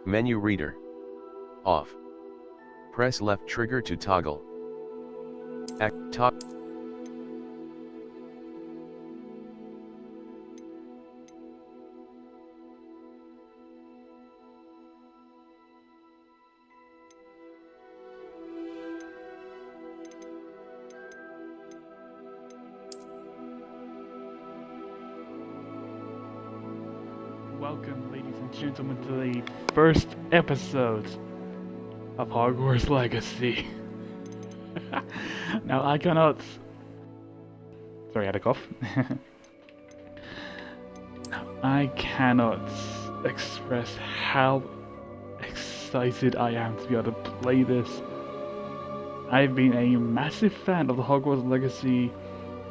Menu reader. Off. Press left trigger to toggle. Top. Welcome, ladies and gentlemen, to the first episode of Hogwarts Legacy. Now, I cannot... Sorry, I had a cough. Now, I cannot express how excited I am to be able to play this. I've been a massive fan of the Hogwarts Legacy,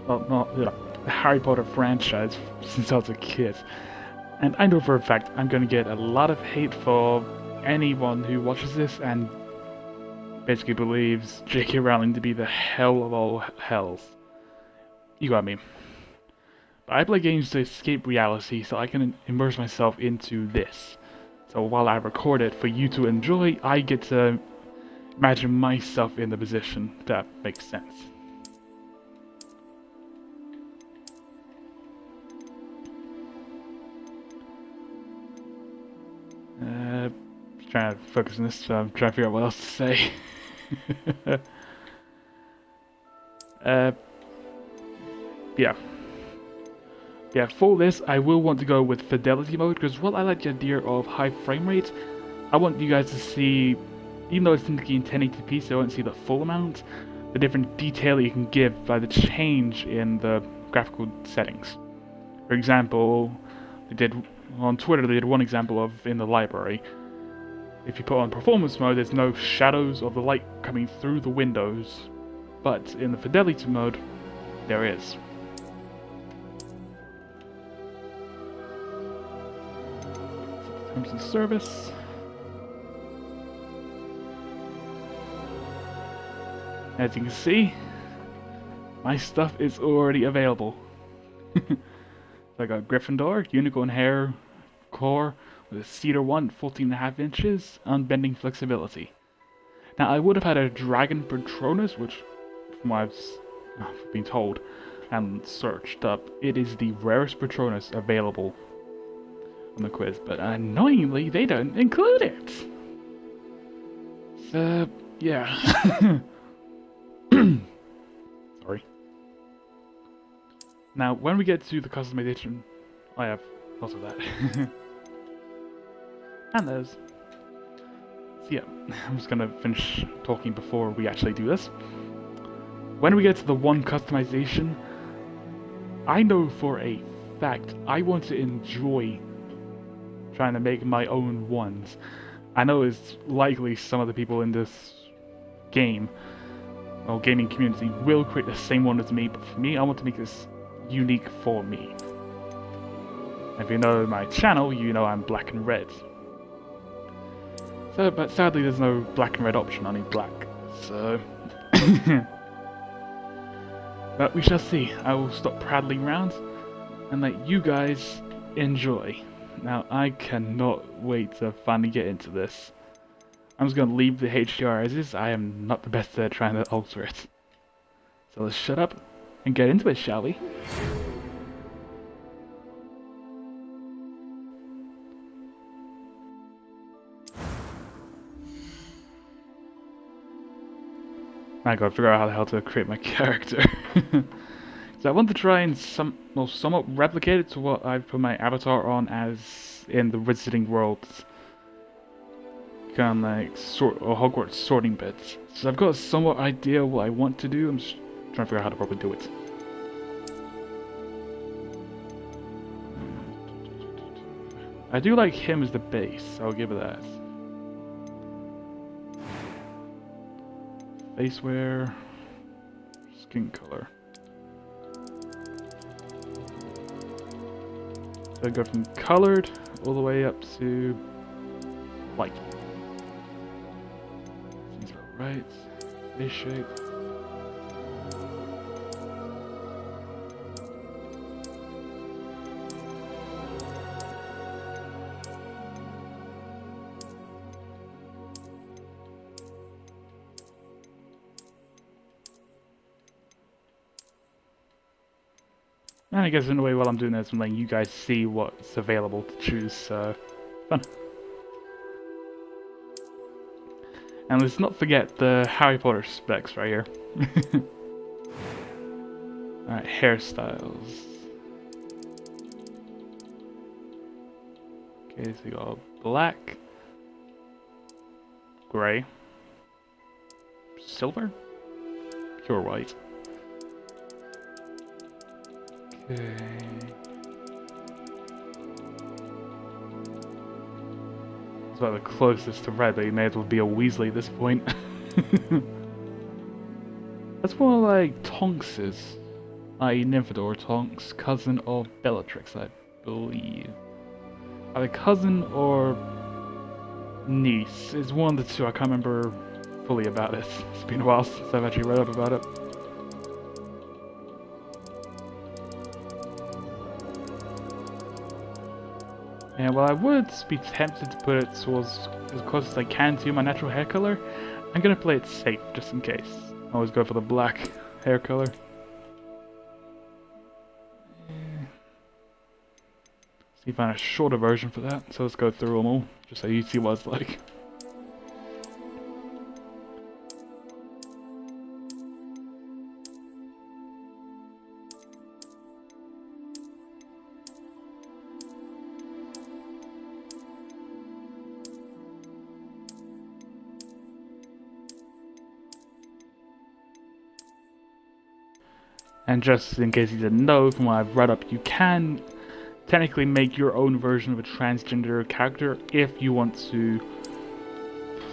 the Harry Potter franchise since I was a kid. And I know for a fact I'm going to get a lot of hate for anyone who watches this and basically believes J.K. Rowling to be the hell of all hells. You got me. But I play games to escape reality so I can immerse myself into this. So while I record it for you to enjoy, I get to imagine myself in the position, if that makes sense. Trying to focus on this, so I'm trying to figure out what else to say. Yeah, for this, I will want to go with fidelity mode, because while I like the idea of high frame rate, I want you guys to see, even though it's technically in 1080p, so I won't see the full amount, the different detail you can give by the change in the graphical settings. For example, on Twitter they did one example of in the library. If you put on performance mode, there's no shadows of the light coming through the windows, but in the fidelity mode, there is. Terms of service. As you can see, my stuff is already available. So I got Gryffindor, Unicorn Hair, Core, with a Cedar one, 14.5 inches, unbending flexibility. Now I would have had a Dragon Patronus, which, from what I've been told and searched up, it is the rarest Patronus available on the quiz, but annoyingly they don't include it. So, yeah. Sorry. Now, when we get to the customization, I have lots of that. And those. So yeah, I'm just gonna finish talking before we actually do this. When we get to the one customization, I know for a fact I want to enjoy trying to make my own ones. I know it's likely some of the people in this game, or gaming community, will create the same one as me, but for me, I want to make this unique for me. If you know my channel, you know I'm black and red. So, but sadly there's no black and red option, I need black, so... But we shall see. I will stop prattling around and let you guys enjoy. Now, I cannot wait to finally get into this. I'm just going to leave the HDR as is. I am not the best at trying to alter it. So let's shut up and get into it, shall we? I gotta figure out how the hell to create my character. So I want to try and somewhat replicate it to what I've put my avatar on as in the Wizarding Worlds. Kind of like Hogwarts sorting bits. So I've got a somewhat idea what I want to do. I'm just trying to figure out how to probably do it. I do like him as the base, so I'll give it that. Face wear, skin color. So I go from colored all the way up to white. Seems about right. Face shape. And I guess in a way while I'm doing this, I'm letting you guys see what's available to choose, so fun. And let's not forget the Harry Potter specs right here. Alright, hairstyles. Okay, so we got black, grey, silver, pure white. Okay. It's about the closest to red, but he may as well be a Weasley at this point. That's more like Tonks's, i.e. Nymphadora Tonks, cousin of Bellatrix, I believe. Either cousin or niece. It's one of the two. I can't remember fully about this. It's been a while since I've actually read up about it. Yeah, well, I would be tempted to put it towards as close as I can to my natural hair color. I'm gonna play it safe, just in case. I always go for the black hair color. See if I find a shorter version for that, so let's go through them all, just so you see what it's like. And just in case you didn't know, from what I've read up, you can technically make your own version of a transgender character if you want to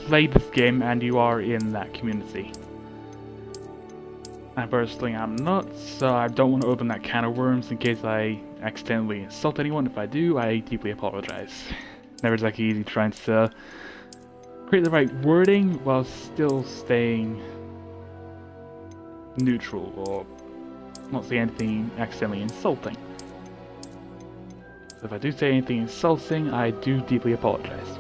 play this game and you are in that community. And personally, I'm not, so I don't want to open that can of worms in case I accidentally insult anyone. If I do, I deeply apologize. Never exactly easy trying to create the right wording while still staying neutral or not say anything accidentally insulting. So if I do say anything insulting, I do deeply apologize.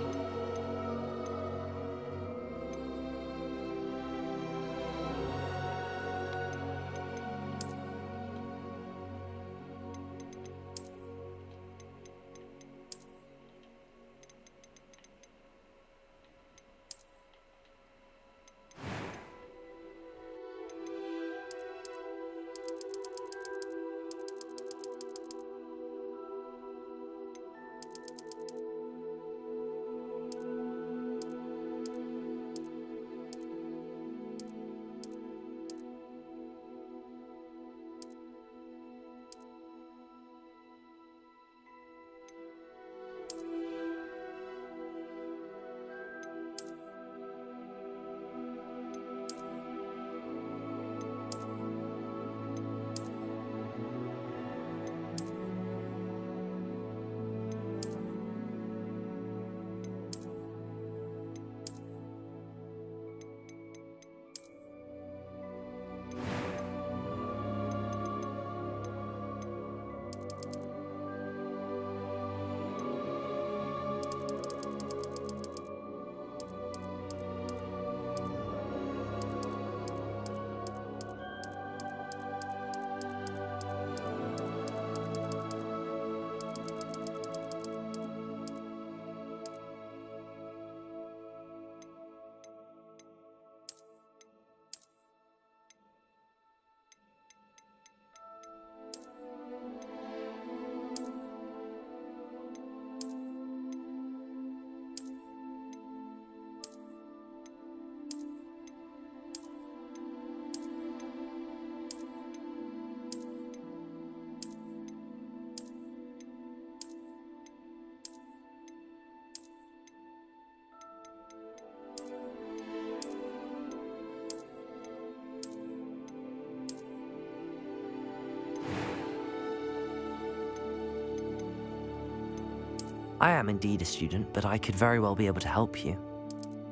I am indeed a student, but I could very well be able to help you.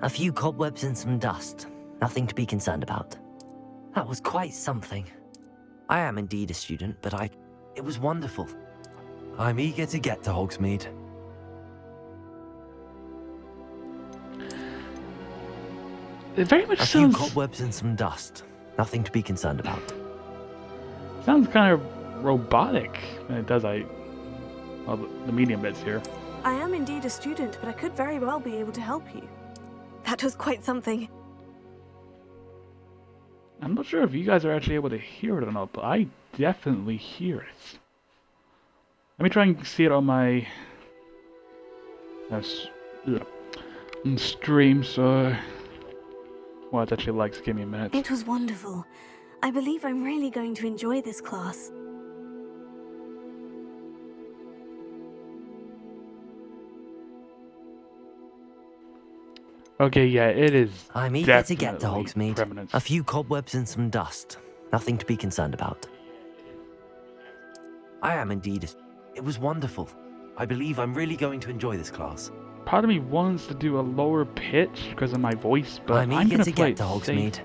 A few cobwebs and some dust. Nothing to be concerned about. That was quite something. I am indeed a student, but it was wonderful. I'm eager to get to Hogsmeade. It very much A few sounds... cobwebs and some dust. Nothing to be concerned about. Sounds kind of robotic. It does, well, the medium bits here. I am indeed a student, but I could very well be able to help you. That was quite something. I'm not sure if you guys are actually able to hear it or not, but I definitely hear it. Let me try and see it on my stream, so what it's actually like. So give me a minute. It was wonderful. I believe I'm really going to enjoy this class. Okay, yeah, it is. I'm eager to get to definitely Hogsmeade. permanent. A few cobwebs and some dust. Nothing to be concerned about. I am indeed. It was wonderful. I believe I'm really going to enjoy this class. Part of me wants to do a lower pitch because of my voice, but I'm I'm eager gonna to play get to it safe Hogsmeade.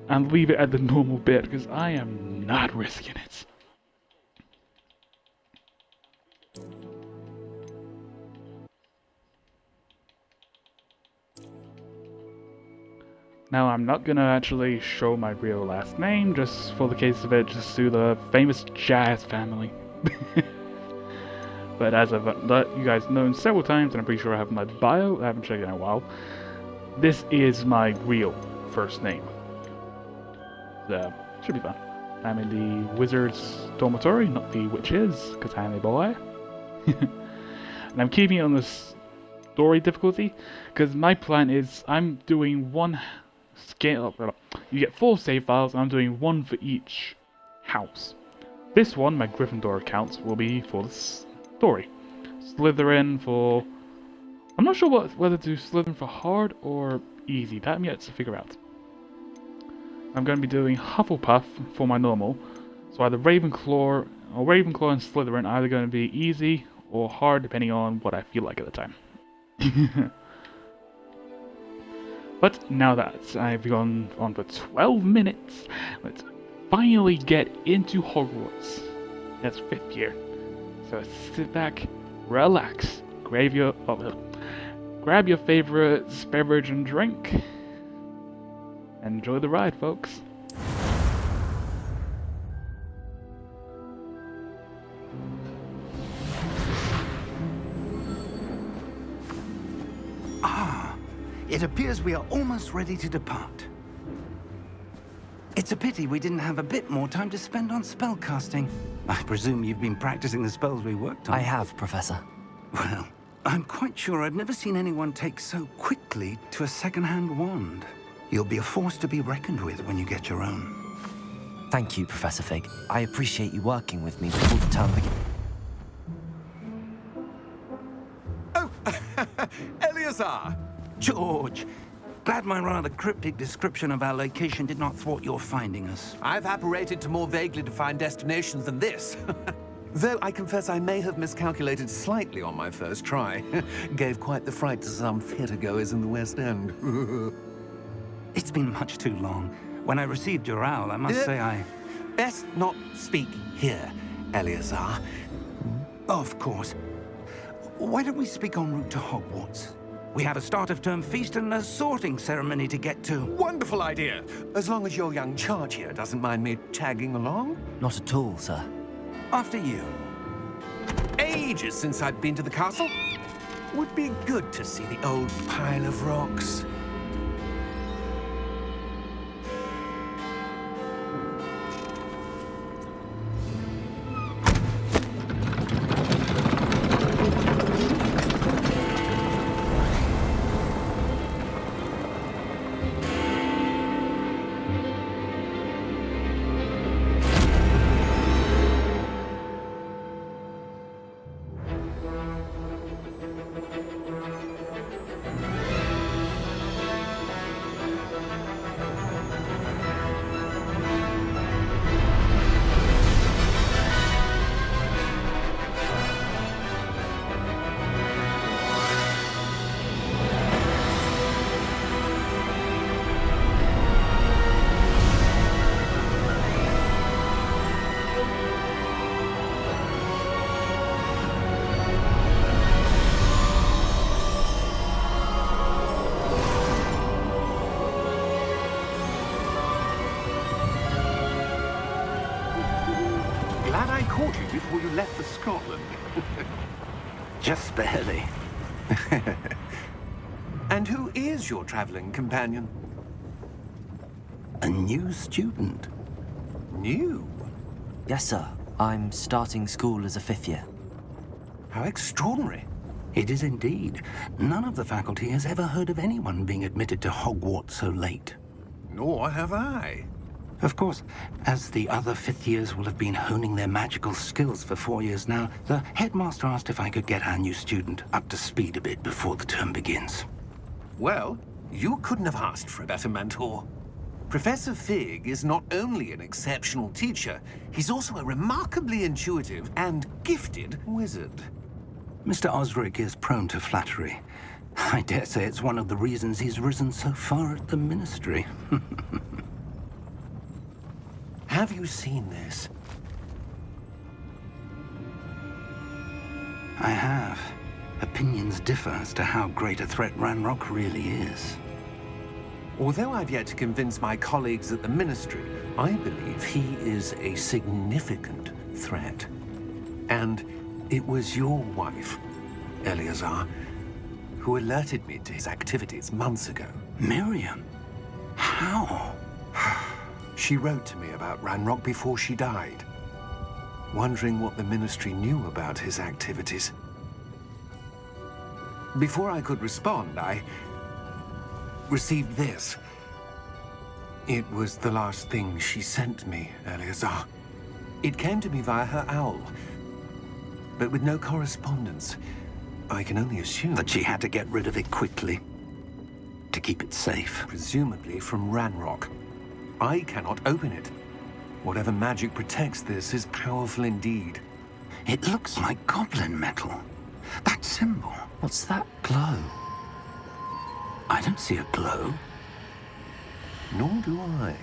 and leave it at the normal bit because I am not risking it. Now, I'm not gonna actually show my real last name, just for the case of it, just to the famous Jazz family. But as I've let you guys know several times, and I'm pretty sure I have my bio, I haven't checked it in a while, this is my real first name. So, should be fun. I'm in the Wizard's dormitory, not the Witches, because I'm a boy. And I'm keeping it on this story difficulty, because my plan is I'm doing one scale. You get 4 save files, and I'm doing 1 for each house. This one, my Gryffindor accounts, will be for the story. Slytherin for... I'm not sure whether to do Slytherin for hard or easy. That I'm yet to figure out. I'm going to be doing Hufflepuff for my normal. So either Ravenclaw and Slytherin are either going to be easy or hard, depending on what I feel like at the time. But now that I've gone on for 12 minutes, let's finally get into Hogwarts. That's 5th year. So sit back, relax, grab your favorite beverage and drink, and enjoy the ride, folks. It appears we are almost ready to depart. It's a pity we didn't have a bit more time to spend on spellcasting. I presume you've been practicing the spells we worked on. I have, Professor. Well, I'm quite sure I've never seen anyone take so quickly to a second-hand wand. You'll be a force to be reckoned with when you get your own. Thank you, Professor Fig. I appreciate you working with me before the term begins. Oh, Eleazar! George, glad my rather cryptic description of our location did not thwart your finding us. I've apparated to more vaguely defined destinations than this. Though I confess I may have miscalculated slightly on my first try. Gave quite the fright to some theatre-goers in the West End. It's been much too long. When I received your owl, I must say I... Best not speak here, Eleazar. Of course. Why don't we speak en route to Hogwarts? We have a start-of-term feast and a sorting ceremony to get to. Wonderful idea! As long as your young charge here doesn't mind me tagging along. Not at all, sir. After you. Ages since I've been to the castle. Would be good to see the old pile of rocks. glad I caught you before you left for Scotland. Just barely. And who is your traveling companion? A new student. New? Yes, sir. I'm starting school as a 5th year. How extraordinary. It is indeed. None of the faculty has ever heard of anyone being admitted to Hogwarts so late. Nor have I. Of course, as the other 5th years will have been honing their magical skills for 4 years now, the headmaster asked if I could get our new student up to speed a bit before the term begins. Well, you couldn't have asked for a better mentor. Professor Fig is not only an exceptional teacher, he's also a remarkably intuitive and gifted wizard. Mr. Osric is prone to flattery. I dare say it's one of the reasons he's risen so far at the Ministry. Have you seen this? I have. Opinions differ as to how great a threat Ranrock really is. Although I've yet to convince my colleagues at the Ministry, I believe he is a significant threat. And it was your wife, Eleazar, who alerted me to his activities months ago. Miriam? How? She wrote to me about Ranrock before she died, wondering what the Ministry knew about his activities. Before I could respond, I received this. It was the last thing she sent me, Eleazar. It came to me via her owl, but with no correspondence. I can only assume That she had to get rid of it quickly. To keep it safe. presumably from Ranrock. I cannot open it. Whatever magic protects this is powerful indeed. It looks like goblin metal. That symbol. What's that glow? I don't see a glow. Nor do I.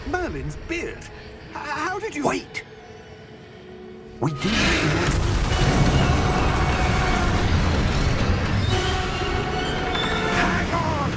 Merlin's beard. How did you... Wait! We do. Hang on!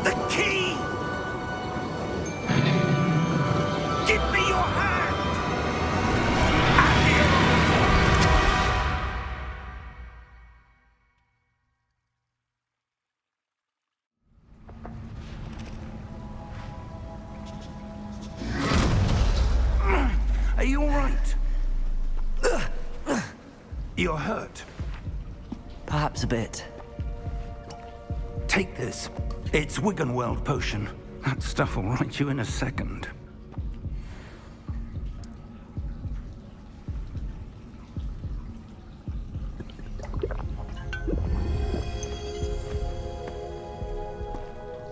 The key! Give me your hand! Are you all right? You're hurt. Perhaps a bit. Take this. It's Wiggenweld potion. That stuff will right you in a second.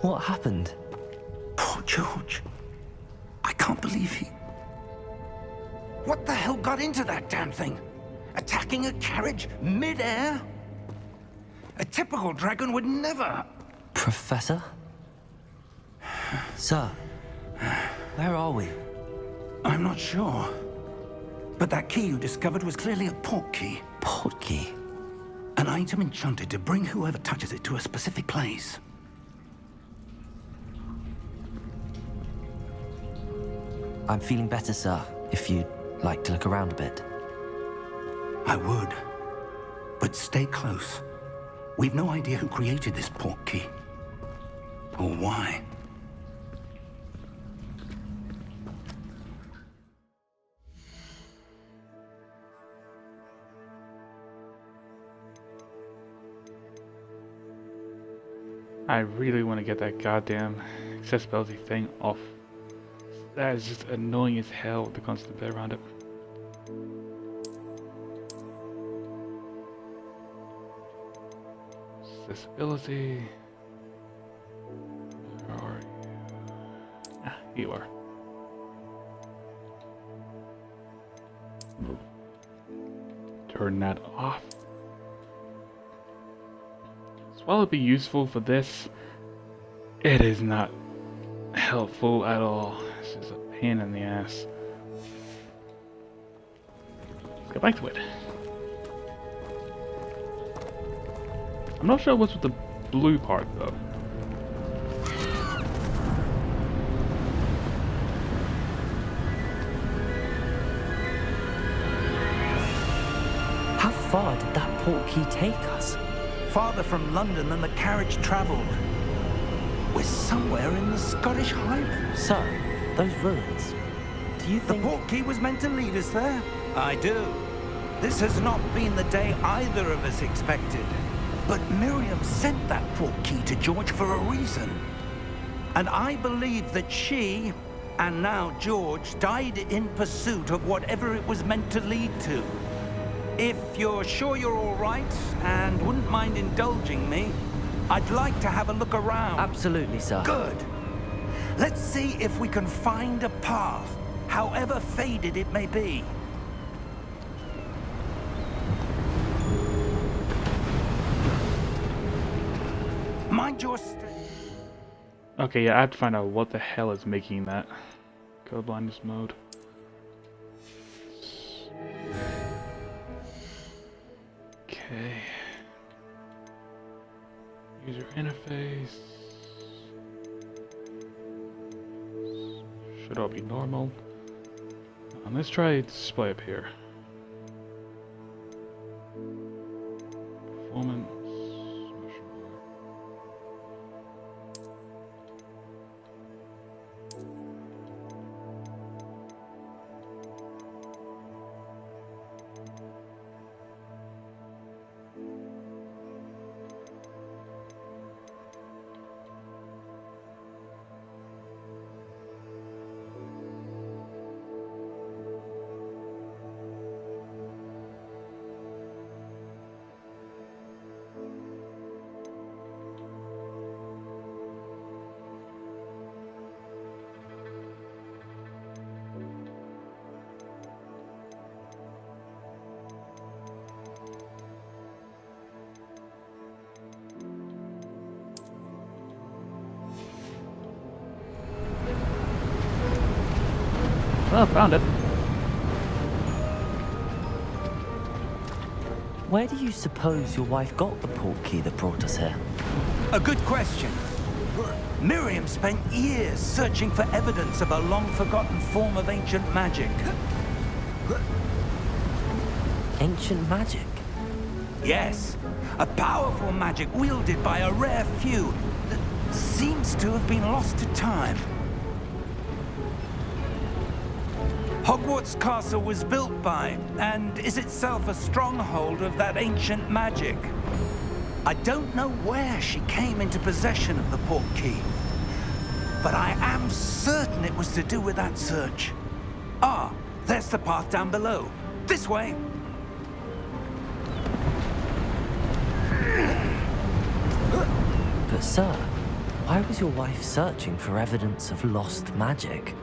What happened? Poor George. I can't believe he... What the hell got into that damn thing? Attacking a carriage mid-air? A typical dragon would never... Professor? Sir, where are we? I'm not sure. But that key you discovered was clearly a port key. Port key. An item enchanted to bring whoever touches it to a specific place. I'm feeling better, sir, if you'd like to look around a bit. I would. But stay close. We've no idea who created this port key. Or why. I really want to get that goddamn accessibility thing off. That is just annoying as hell, the constant bit around it. Accessibility. Where are you? Ah, here you are. Turn that off. So while it'd be useful for this, it is not helpful at all. It's just a pain in the ass. Let's get back to it. I'm not sure what's with the blue part though. How far did that portkey take us? Farther from London than the carriage travelled. We're somewhere in the Scottish Highlands. Sir, those ruins. Do you The think... portkey was meant to lead us there? I do. This has not been the day either of us expected. But Miriam sent that portkey to George for a reason. And I believe that she, and now George, died in pursuit of whatever it was meant to lead to. If you're sure you're all right, and wouldn't mind indulging me, I'd like to have a look around. Absolutely, sir. Good. Let's see if we can find a path, however faded it may be. Mind your step. Okay, yeah, I have to find out what the hell is making that colorblindness mode. Okay. User interface. Should all be normal. Let's try display up here. Performance. Oh, found it. Where do you suppose your wife got the portkey that brought us here? A good question. Miriam spent years searching for evidence of a long-forgotten form of ancient magic. Ancient magic? Yes, a powerful magic wielded by a rare few that seems to have been lost to time. Hogwarts Castle was built by, and is itself a stronghold of that ancient magic. I don't know where she came into possession of the portkey, but I am certain it was to do with that search. Ah, there's the path down below. This way. But sir, why was your wife searching for evidence of lost magic?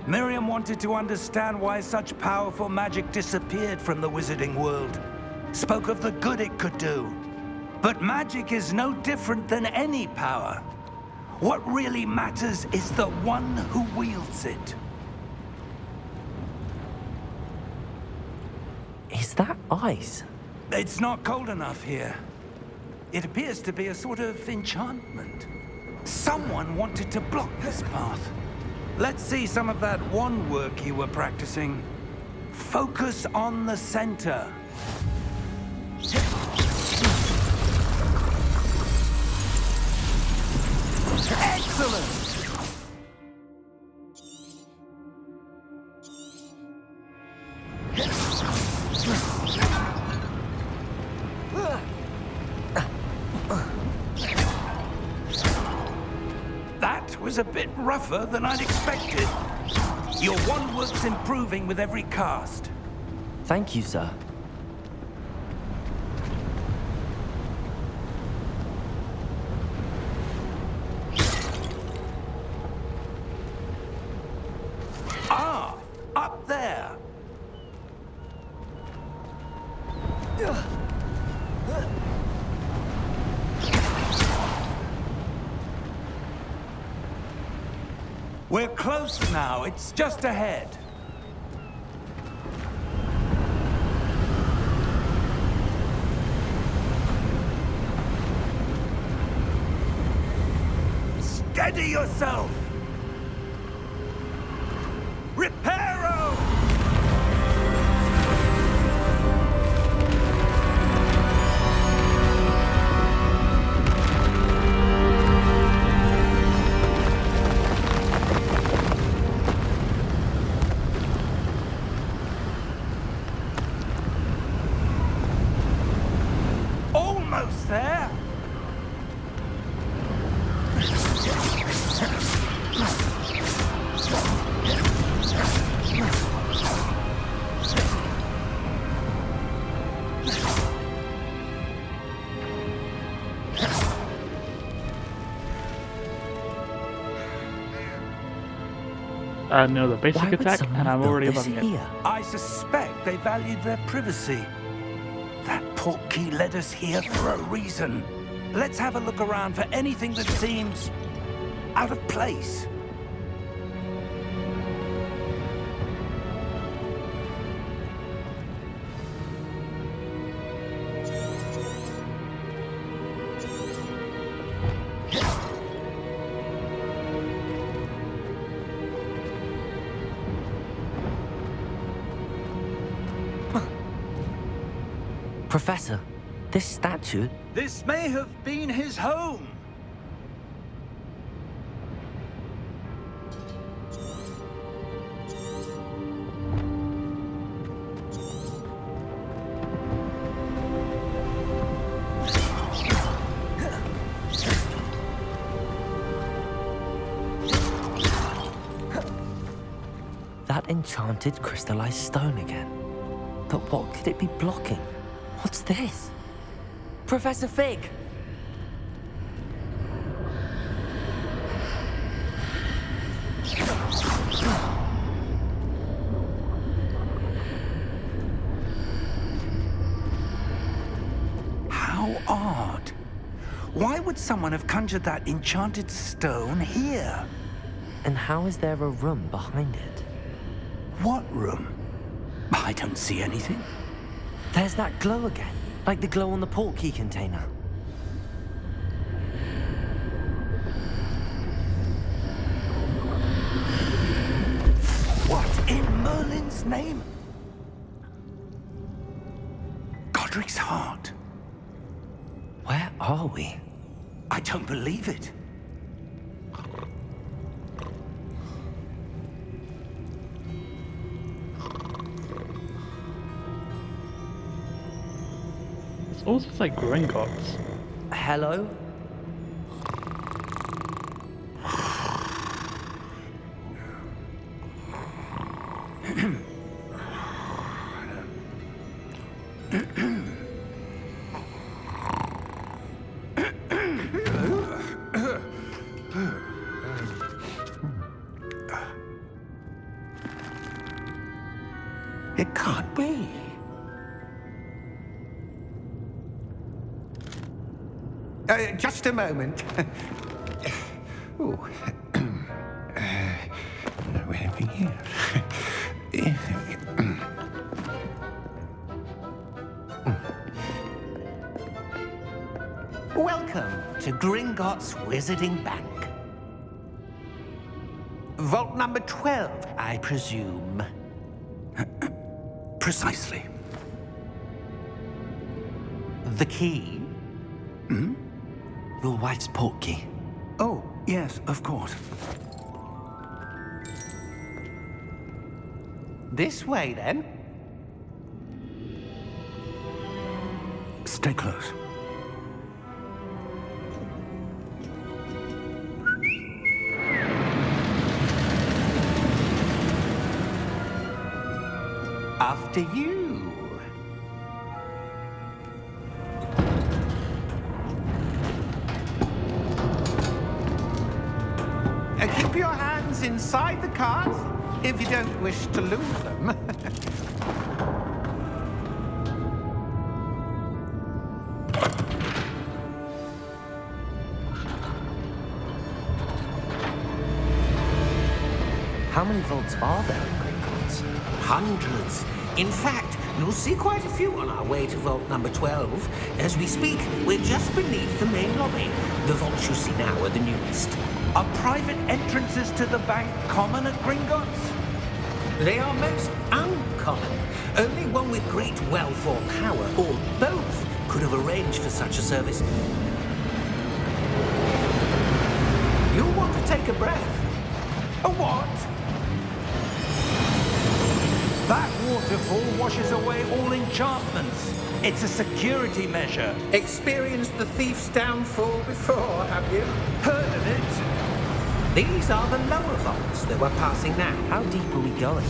Miriam wanted to understand why such powerful magic disappeared from the wizarding world. Spoke of the good it could do. But magic is no different than any power. What really matters is the one who wields it. Is that ice? It's not cold enough here. It appears to be a sort of enchantment. Someone wanted to block this path. Let's see some of that wand work you were practicing. Focus on the center. Excellent! That was a bit rougher than I'd expected. Your wand work's improving with every cast. Thank you, sir. We're close now. It's just ahead. Steady yourself! Reparo! Almost there! No, the basic Why would attack, someone and I'm have built already this loving it. here? I suspect they valued their privacy. That portkey led us here for a reason. Let's have a look around for anything that seems out of place. Professor, this statue... This may have been his home. That enchanted crystallized stone again. But what could it be blocking? What's this? Professor Fig! How odd. Why would someone have conjured that enchanted stone here? And how is there a room behind it? What room? I don't see anything. There's that glow again, like the glow on the portkey container. What in Merlin's name? Godric's heart. Where are we? I don't believe it. It's also like Gringotts. Hello? It can't be. Just a moment. Ooh. Where have we here? Welcome to Gringotts Wizarding Bank. Vault number 12, I presume. Precisely. The key? Your wife's portkey. Oh, yes, of course. This way, then. Stay close. After you. Keep your hands inside the cart if you don't wish to lose them. How many vaults are there in Gringotts? Hundreds. In fact, you'll see quite a few on our way to vault number 12. As we speak, we're just beneath the main lobby. The vaults you see now are the newest. Are private entrances to the bank common at Gringotts? They are most uncommon. Only one with great wealth or power, or both, could have arranged for such a service. You'll want to take a breath. A what? That waterfall washes away all enchantments. It's a security measure. Experienced the thief's downfall before, have you? Heard of it? These are the lower vaults that we're passing now. How deep are we going?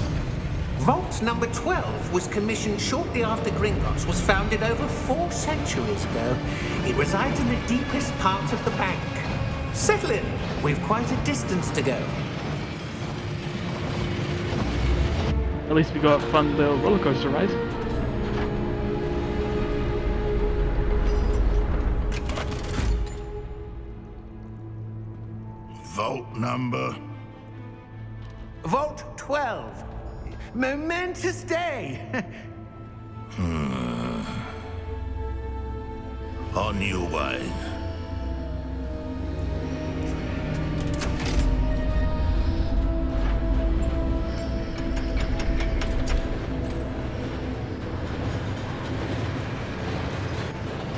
Vault number 12 was commissioned shortly after Gringotts was founded over 4 centuries ago. It resides in the deepest part of the bank. Settle in. We've quite a distance to go. At least we got a fun little roller coaster ride. Vault number. Vault 12. Momentous day. On your way.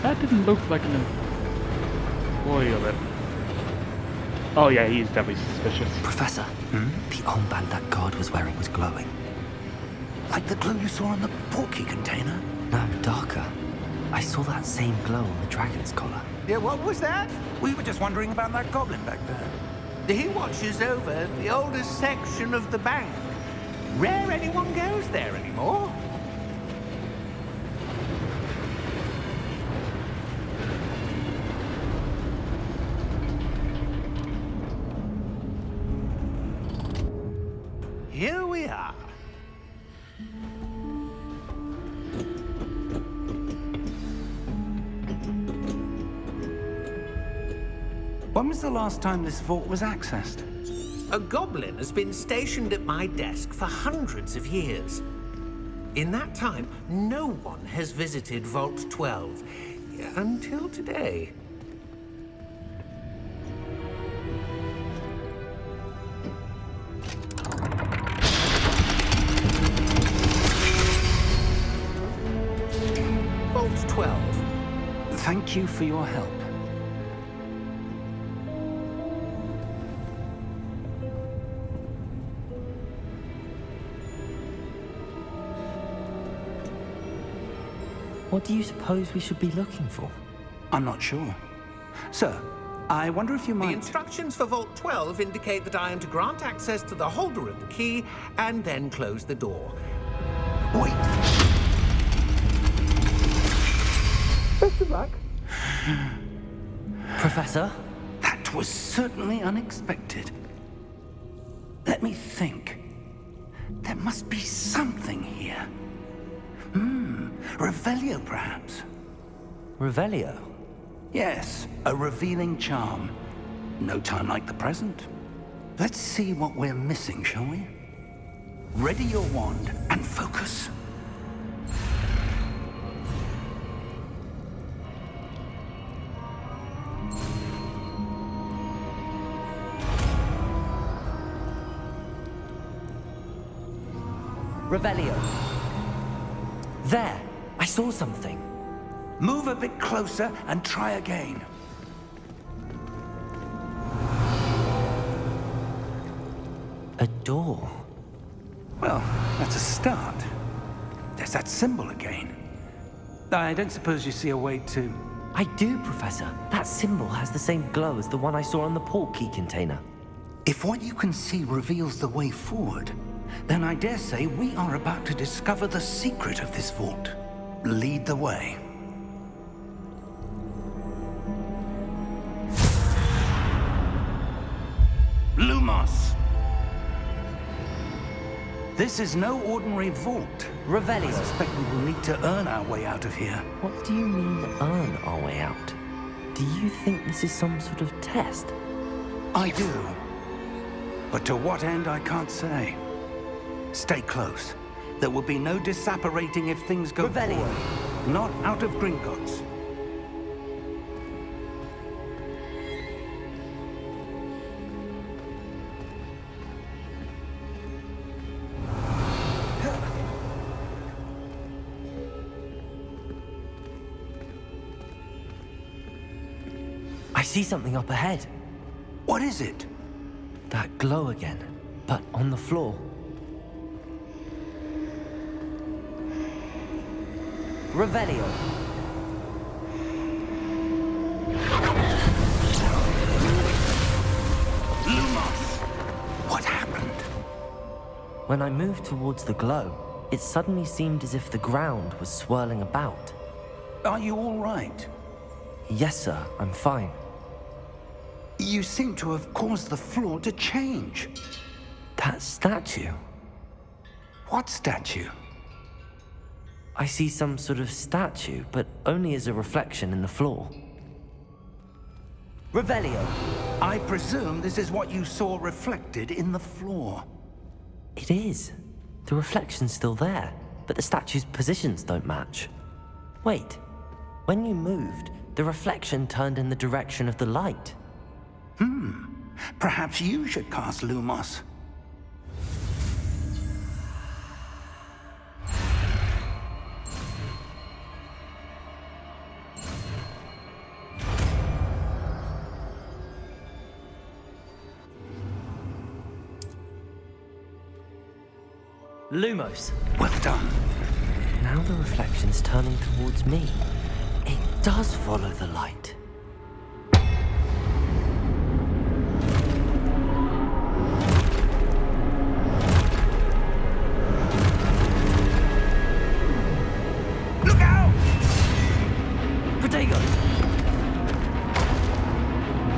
That didn't look like an employee of it. Oh yeah, he's definitely suspicious. Professor, the armband that guard was wearing was glowing. Like the glow you saw on the porky container? No, darker. I saw that same glow on the dragon's collar. Yeah, what was that? We were just wondering about that goblin back there. He watches over the oldest section of the bank. Rare anyone goes there anymore. Here we are. When was the last time this vault was accessed? A goblin has been stationed at my desk for hundreds of years. In that time, no one has visited Vault 12 until today. Vault 12. Thank you for your help. What do you suppose we should be looking for? I'm not sure. Sir, I wonder if you The might... instructions for Vault 12 indicate that I am to grant access to the holder of the key and then close the door. Wait! Best of luck. Professor? That was certainly unexpected. Let me think. There must be something here. Revelio, perhaps? Revelio? Yes, a revealing charm. No time like the present. Let's see what we're missing, shall we? Ready your wand and focus. Revelio. There! I saw something. Move a bit closer and try again. A door. Well, that's a start. There's that symbol again. I don't suppose you see a way to... I do, Professor. That symbol has the same glow as the one I saw on the port key container. If what you can see reveals the way forward, then I dare say we are about to discover the secret of this vault. Lead the way. Lumos! This is no ordinary vault. Revelio. I suspect we will need to earn our way out of here. What do you mean, earn our way out? Do you think this is some sort of test? I do. But to what end, I can't say. Stay close. There will be no disapparating if things go Revelio. poorly. Not out of Gringotts. I see something up ahead. What is it? That glow again, but on the floor. Revelio. Lumos! What happened? When I moved towards the glow, it suddenly seemed as if the ground was swirling about. Are you all right? Yes, sir, I'm fine. You seem to have caused the floor to change. That statue. What statue? I see some sort of statue, but only as a reflection in the floor. Revelio. I presume this is what you saw reflected in the floor. It is. The reflection's still there, but the statue's positions don't match. Wait. When you moved, the reflection turned in the direction of the light. Perhaps you should cast Lumos. Lumos. Well done. Now the reflection's turning towards me. It does follow the light. Look out! Protego!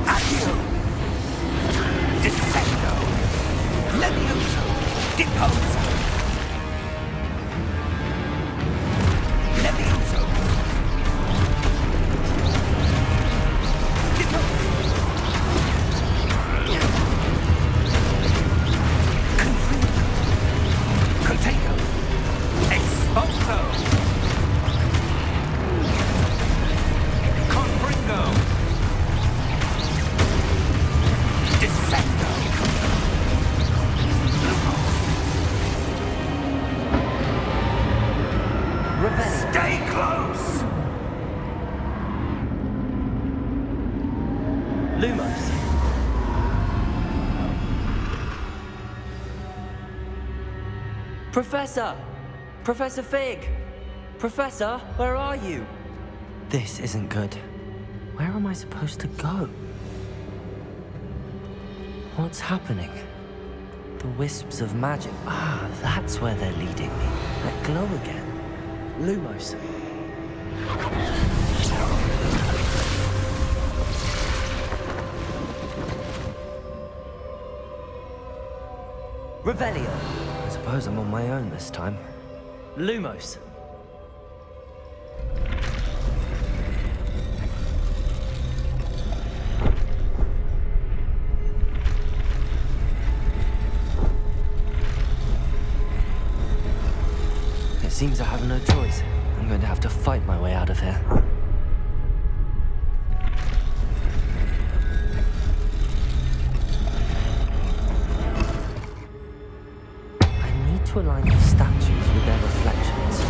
Accio! Dissecto! Levioso! Deposo! Levioso! Deposo! Confringo! Contago! Expulso! Confringo! Dissecto! Revelio. Stay close! Lumos. Professor! Professor Fig! Professor, where are you? This isn't good. Where am I supposed to go? What's happening? The wisps of magic. Ah, that's where they're leading me. That glow again. Lumos. Revelio. I suppose I'm on my own this time. Lumos. It seems I have no choice. I'm going to have to fight my way out of here. I need to align these statues with their reflections.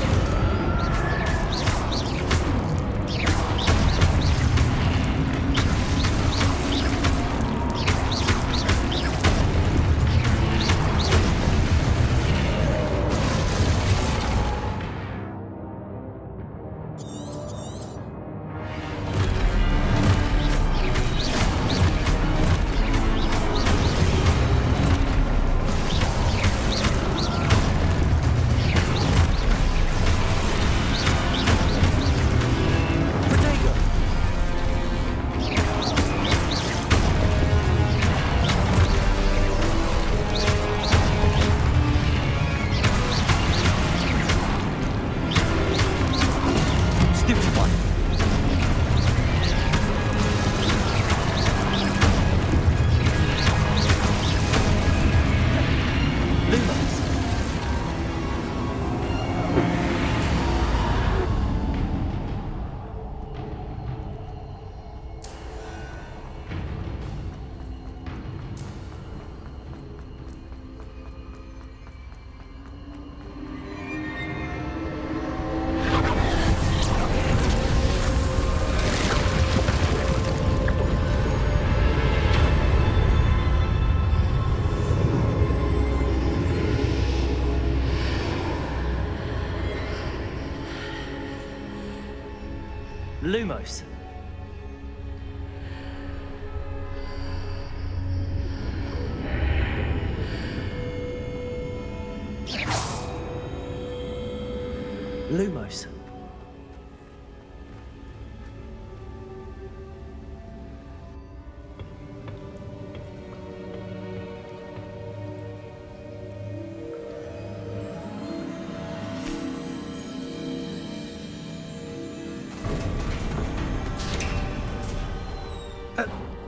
Lumos. Lumos.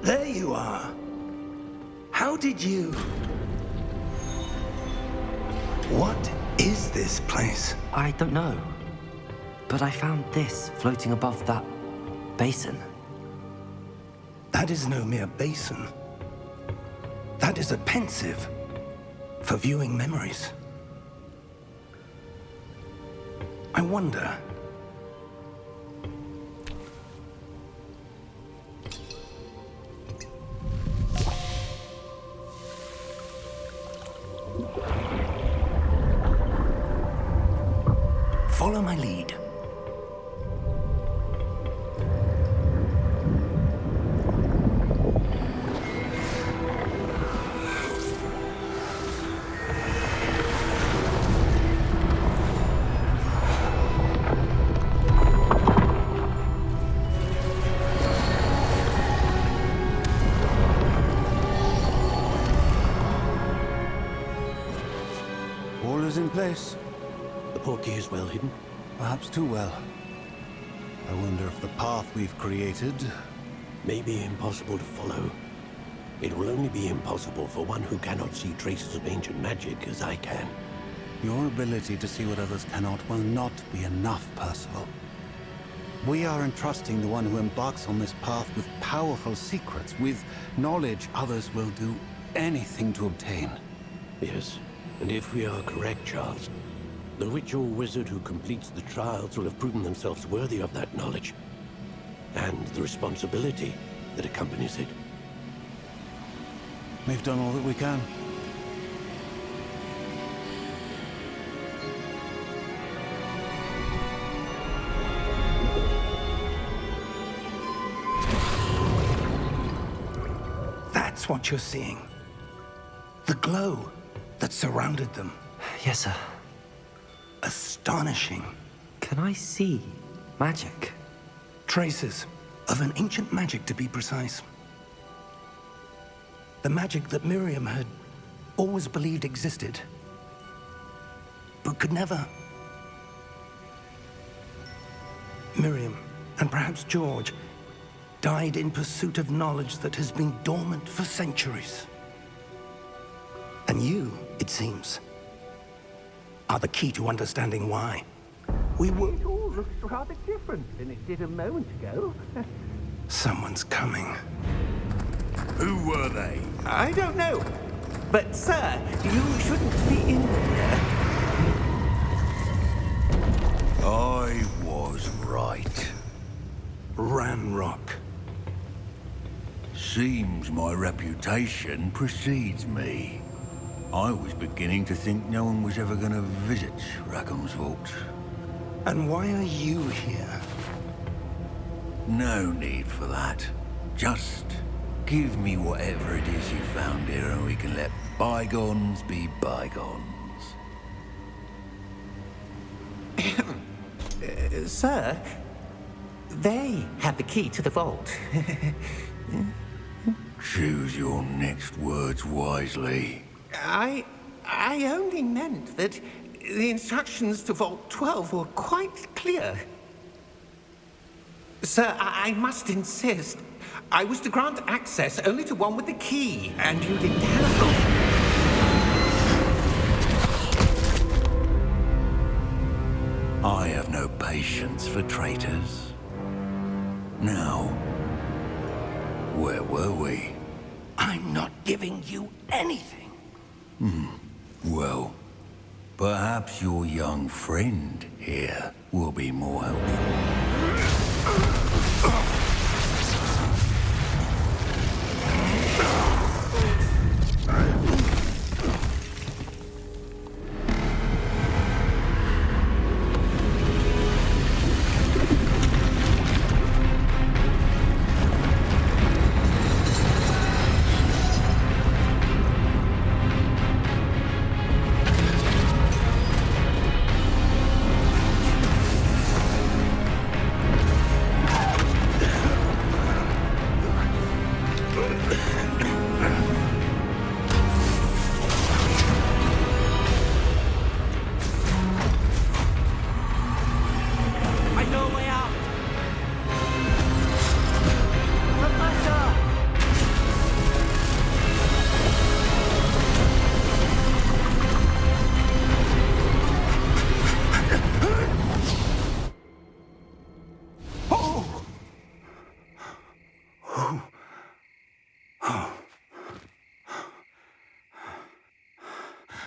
There you are. How did you... What is this place? I don't know. But I found this floating above that basin. That is no mere basin. That is a pensive for viewing memories. I wonder... Follow my lead. All is in place. The portkey is well hidden. Perhaps too well. I wonder if the path we've created... May be impossible to follow. It will only be impossible for one who cannot see traces of ancient magic as I can. Your ability to see what others cannot will not be enough, Percival. We are entrusting the one who embarks on this path with powerful secrets, with knowledge others will do anything to obtain. Yes, and if we are correct, Charles, the witch or wizard who completes the trials will have proven themselves worthy of that knowledge, and the responsibility that accompanies it. We've done all that we can. That's what you're seeing. The glow that surrounded them. Yes, sir. Astonishing. Can I see magic? Traces of an ancient magic, to be precise. The magic that Miriam had always believed existed, but could never. Miriam, and perhaps George, died in pursuit of knowledge that has been dormant for centuries. And you, it seems, are the key to understanding why. We were... It all looks rather different than it did a moment ago. Someone's coming. Who were they? I don't know. But, sir, you shouldn't be in here. I was right. Ranrock. Seems my reputation precedes me. I was beginning to think no one was ever going to visit Rackham's vault. And why are you here? No need for that. Just give me whatever it is you found here and we can let bygones be bygones. Sir, they have the key to the vault. Choose your next words wisely. I only meant that the instructions to Vault 12 were quite clear. Sir, I must insist. I was to grant access only to one with the key, and you didn't have I have no patience for traitors. Now, where were we? I'm not giving you anything. Well, perhaps your young friend here will be more helpful.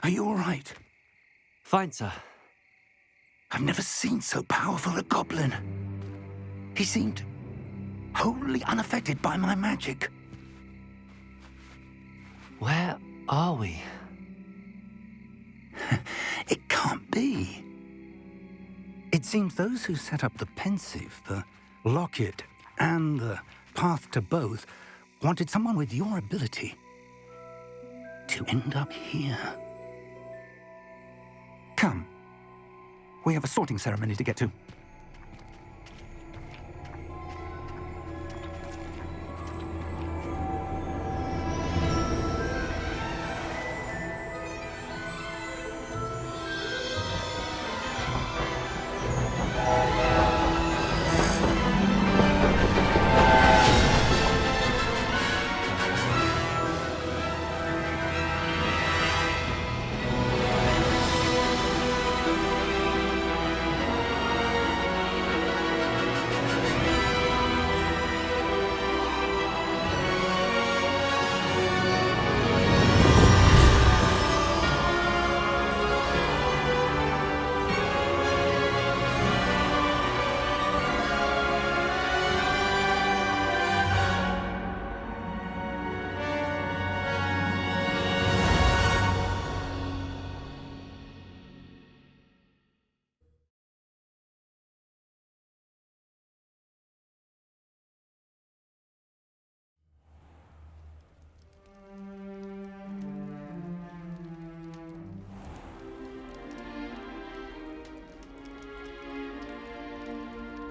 Are you all right? Fine, sir. I've never seen so powerful a goblin. He seemed wholly unaffected by my magic. Where are we? It can't be. It seems those who set up the pensive, the locket, and the path to both wanted someone with your ability to end up here. Come. We have a sorting ceremony to get to.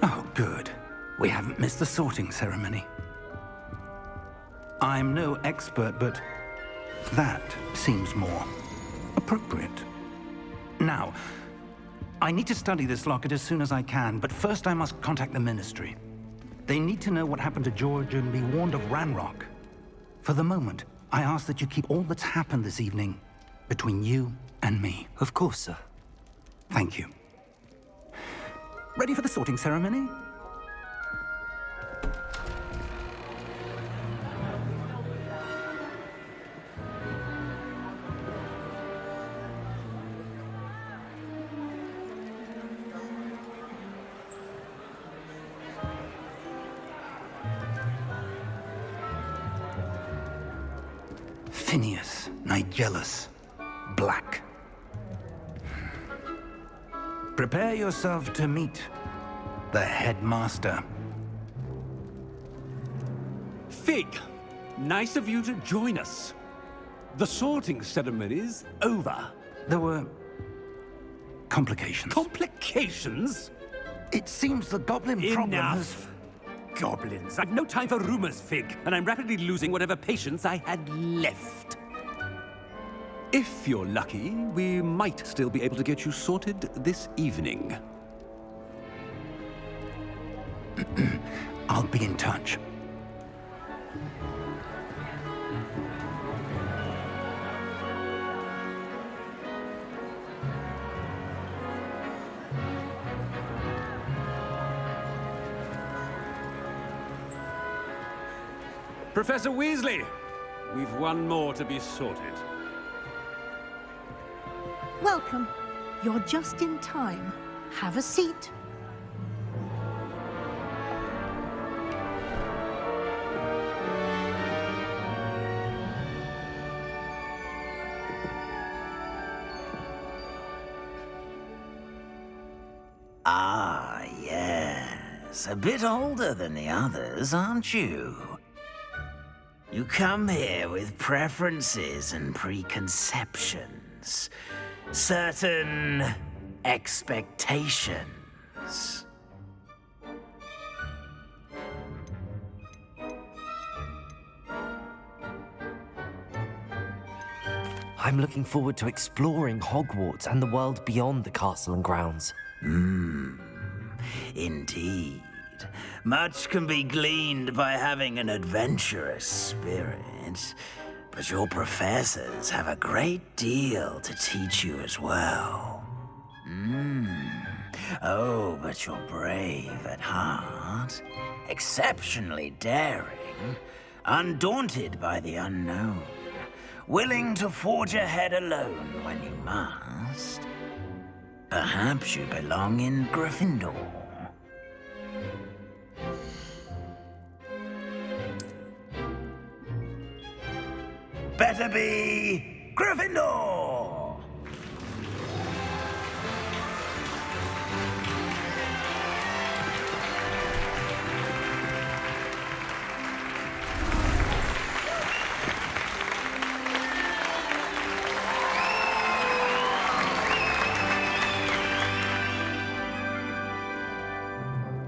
Oh, good. We haven't missed the sorting ceremony. I'm no expert, but that seems more appropriate. Now, I need to study this locket as soon as I can, but first I must contact the Ministry. They need to know what happened to George and be warned of Ranrock. For the moment, I ask that you keep all that's happened this evening between you and me. Of course, sir. Thank you. Ready for the sorting ceremony? Phineas, Nigellus, Black. Prepare yourself to meet the headmaster. Fig, nice of you to join us. The sorting ceremony's over. There were complications. Complications? It seems the goblin problem has... Enough. Goblins. I've no time for rumors, Fig, and I'm rapidly losing whatever patience I had left. If you're lucky, we might still be able to get you sorted this evening. I'll be in touch. Professor Weasley, we've one more to be sorted. Welcome. You're just in time. Have a seat. Ah, yes. A bit older than the others, aren't you? You come here with preferences and preconceptions. Certain expectations. I'm looking forward to exploring Hogwarts and the world beyond the castle and grounds. Indeed. Much can be gleaned by having an adventurous spirit, but your professors have a great deal to teach you as well. Oh, but you're brave at heart, exceptionally daring, undaunted by the unknown. willing to forge ahead alone when you must. Perhaps you belong in Gryffindor. Better be Gryffindor!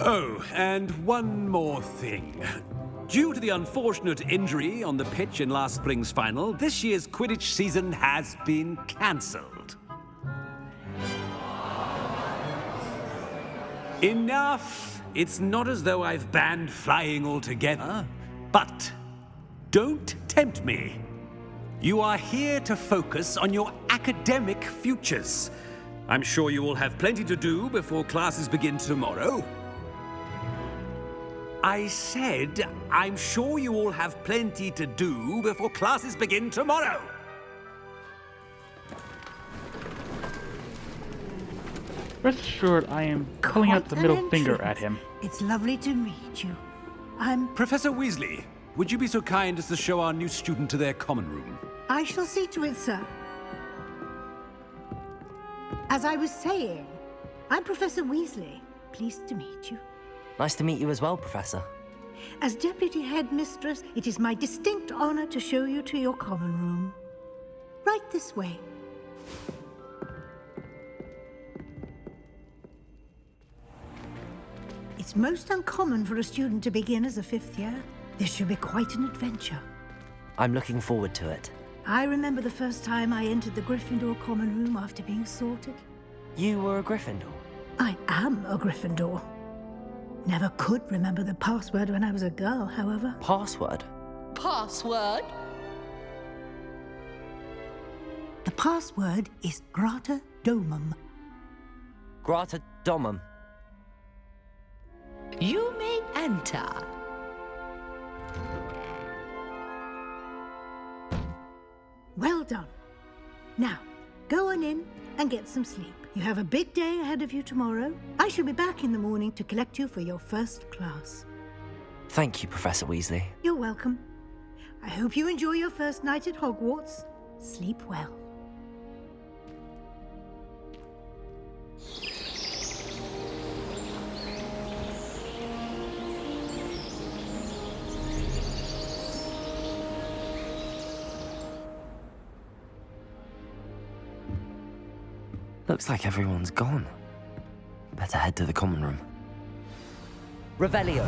Oh, and one more thing. Due to the unfortunate injury on the pitch in last spring's final, this year's Quidditch season has been cancelled. Enough! It's not as though I've banned flying altogether, but don't tempt me. You are here to focus on your academic futures. I'm sure you will have plenty to do before classes begin tomorrow. I said, I'm sure you all have plenty to do before classes begin tomorrow. Rest assured, I am pulling out the middle finger at him. It's lovely to meet you. Professor Weasley, would you be so kind as to show our new student to their common room? I shall see to it, sir. As I was saying, I'm Professor Weasley. Pleased to meet you. Nice to meet you as well, Professor. As Deputy Headmistress, it is my distinct honor to show you to your common room. Right this way. It's most uncommon for a student to begin as a fifth year. This should be quite an adventure. I'm looking forward to it. I remember the first time I entered the Gryffindor common room after being sorted. You were a Gryffindor? I am a Gryffindor. Never could remember the password when I was a girl, however. Password? Password? The password is Grata Domum. Grata Domum. You may enter. Well done. Now, go on in and get some sleep. You have a big day ahead of you tomorrow. I shall be back in the morning to collect you for your first class. Thank you, Professor Weasley. You're welcome. I hope you enjoy your first night at Hogwarts. Sleep well. Looks like everyone's gone. Better head to the common room. Revelio.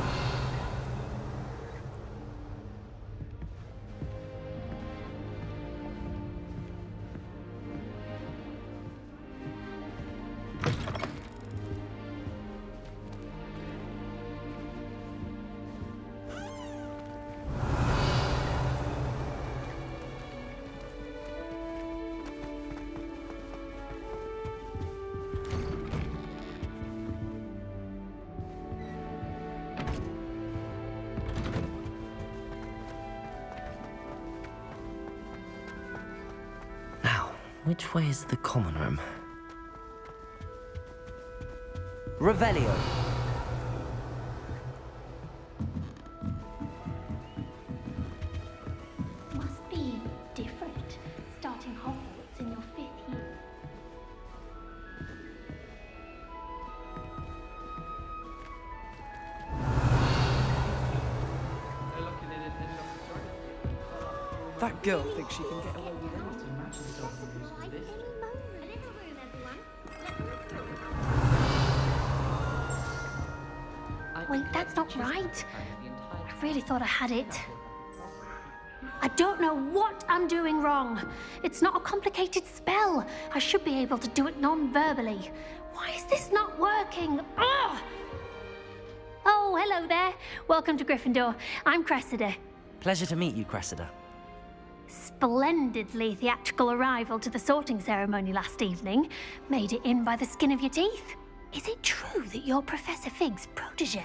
Which way is the common room? Revelio. Must be different, starting Hogwarts in your 5th year. That girl thinks she can get away with anything. Wait, that's not right. I really thought I had it. I don't know what I'm doing wrong. It's not a complicated spell. I should be able to do it non-verbally. Why is this not working? Ugh! Oh, hello there. Welcome to Gryffindor. I'm Cressida. Pleasure to meet you, Cressida. Splendidly theatrical arrival to the sorting ceremony last evening. Made it in by the skin of your teeth. Is it true that you're Professor Fig's protege?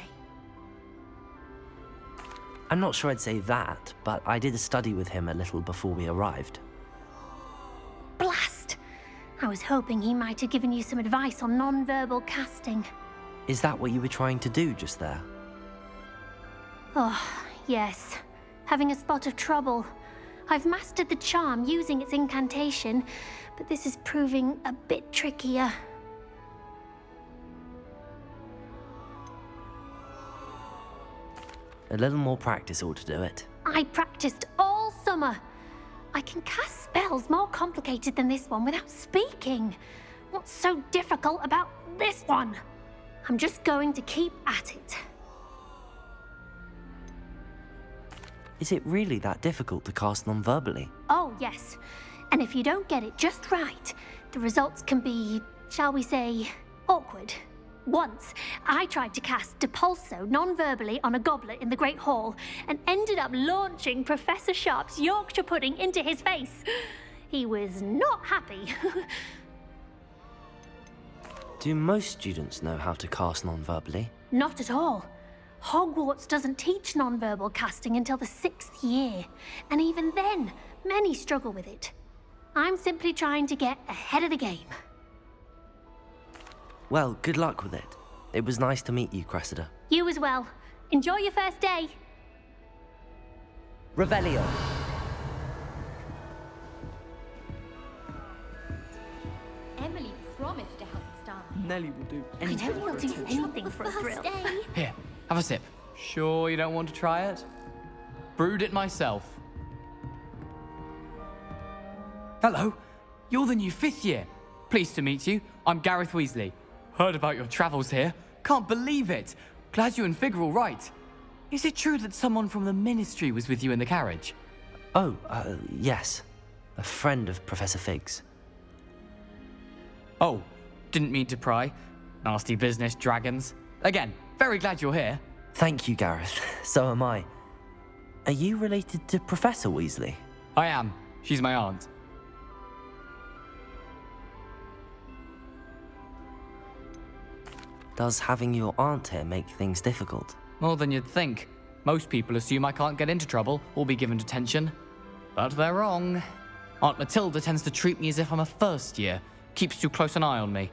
I'm not sure I'd say that, but I did study with him a little before we arrived. blast! I was hoping he might have given you some advice on non-verbal casting. Is that what you were trying to do just there? Oh, yes. Having a spot of trouble. I've mastered the charm using its incantation, but this is proving a bit trickier. A little more practice ought to do it. I practiced all summer. I can cast spells more complicated than this one without speaking. What's so difficult about this one? I'm just going to keep at it. Is it really that difficult to cast non-verbally? Oh, yes. And if you don't get it just right, the results can be, shall we say, awkward. Once, I tried to cast Depulso non-verbally on a goblet in the Great Hall and ended up launching Professor Sharp's Yorkshire pudding into his face. He was not happy. Do most students know how to cast non-verbally? Not at all. Hogwarts doesn't teach non-verbal casting until the 6th year, and even then, many struggle with it. I'm simply trying to get ahead of the game. Well, good luck with it. It was nice to meet you, Cressida. You as well. Enjoy your first day. Revelio. Emily promised to help Starlight. Nelly will do I anything. know he'll do anything for a thrill. Here, have a sip. Sure you don't want to try it? Brewed it myself. Hello, you're the new 5th year. Pleased to meet you. I'm Gareth Weasley. Heard about your travels here. Can't believe it. Glad you and Fig are all right. Is it true that someone from the Ministry was with you in the carriage? Oh, yes. A friend of Professor Fig's. Oh, didn't mean to pry. Nasty business, dragons. Again, very glad you're here. Thank you, Gareth. So am I. Are you related to Professor Weasley? I am. She's my aunt. Does having your aunt here make things difficult? More than you'd think. Most people assume I can't get into trouble or be given detention. But they're wrong. Aunt Matilda tends to treat me as if I'm a first year. Keeps too close an eye on me.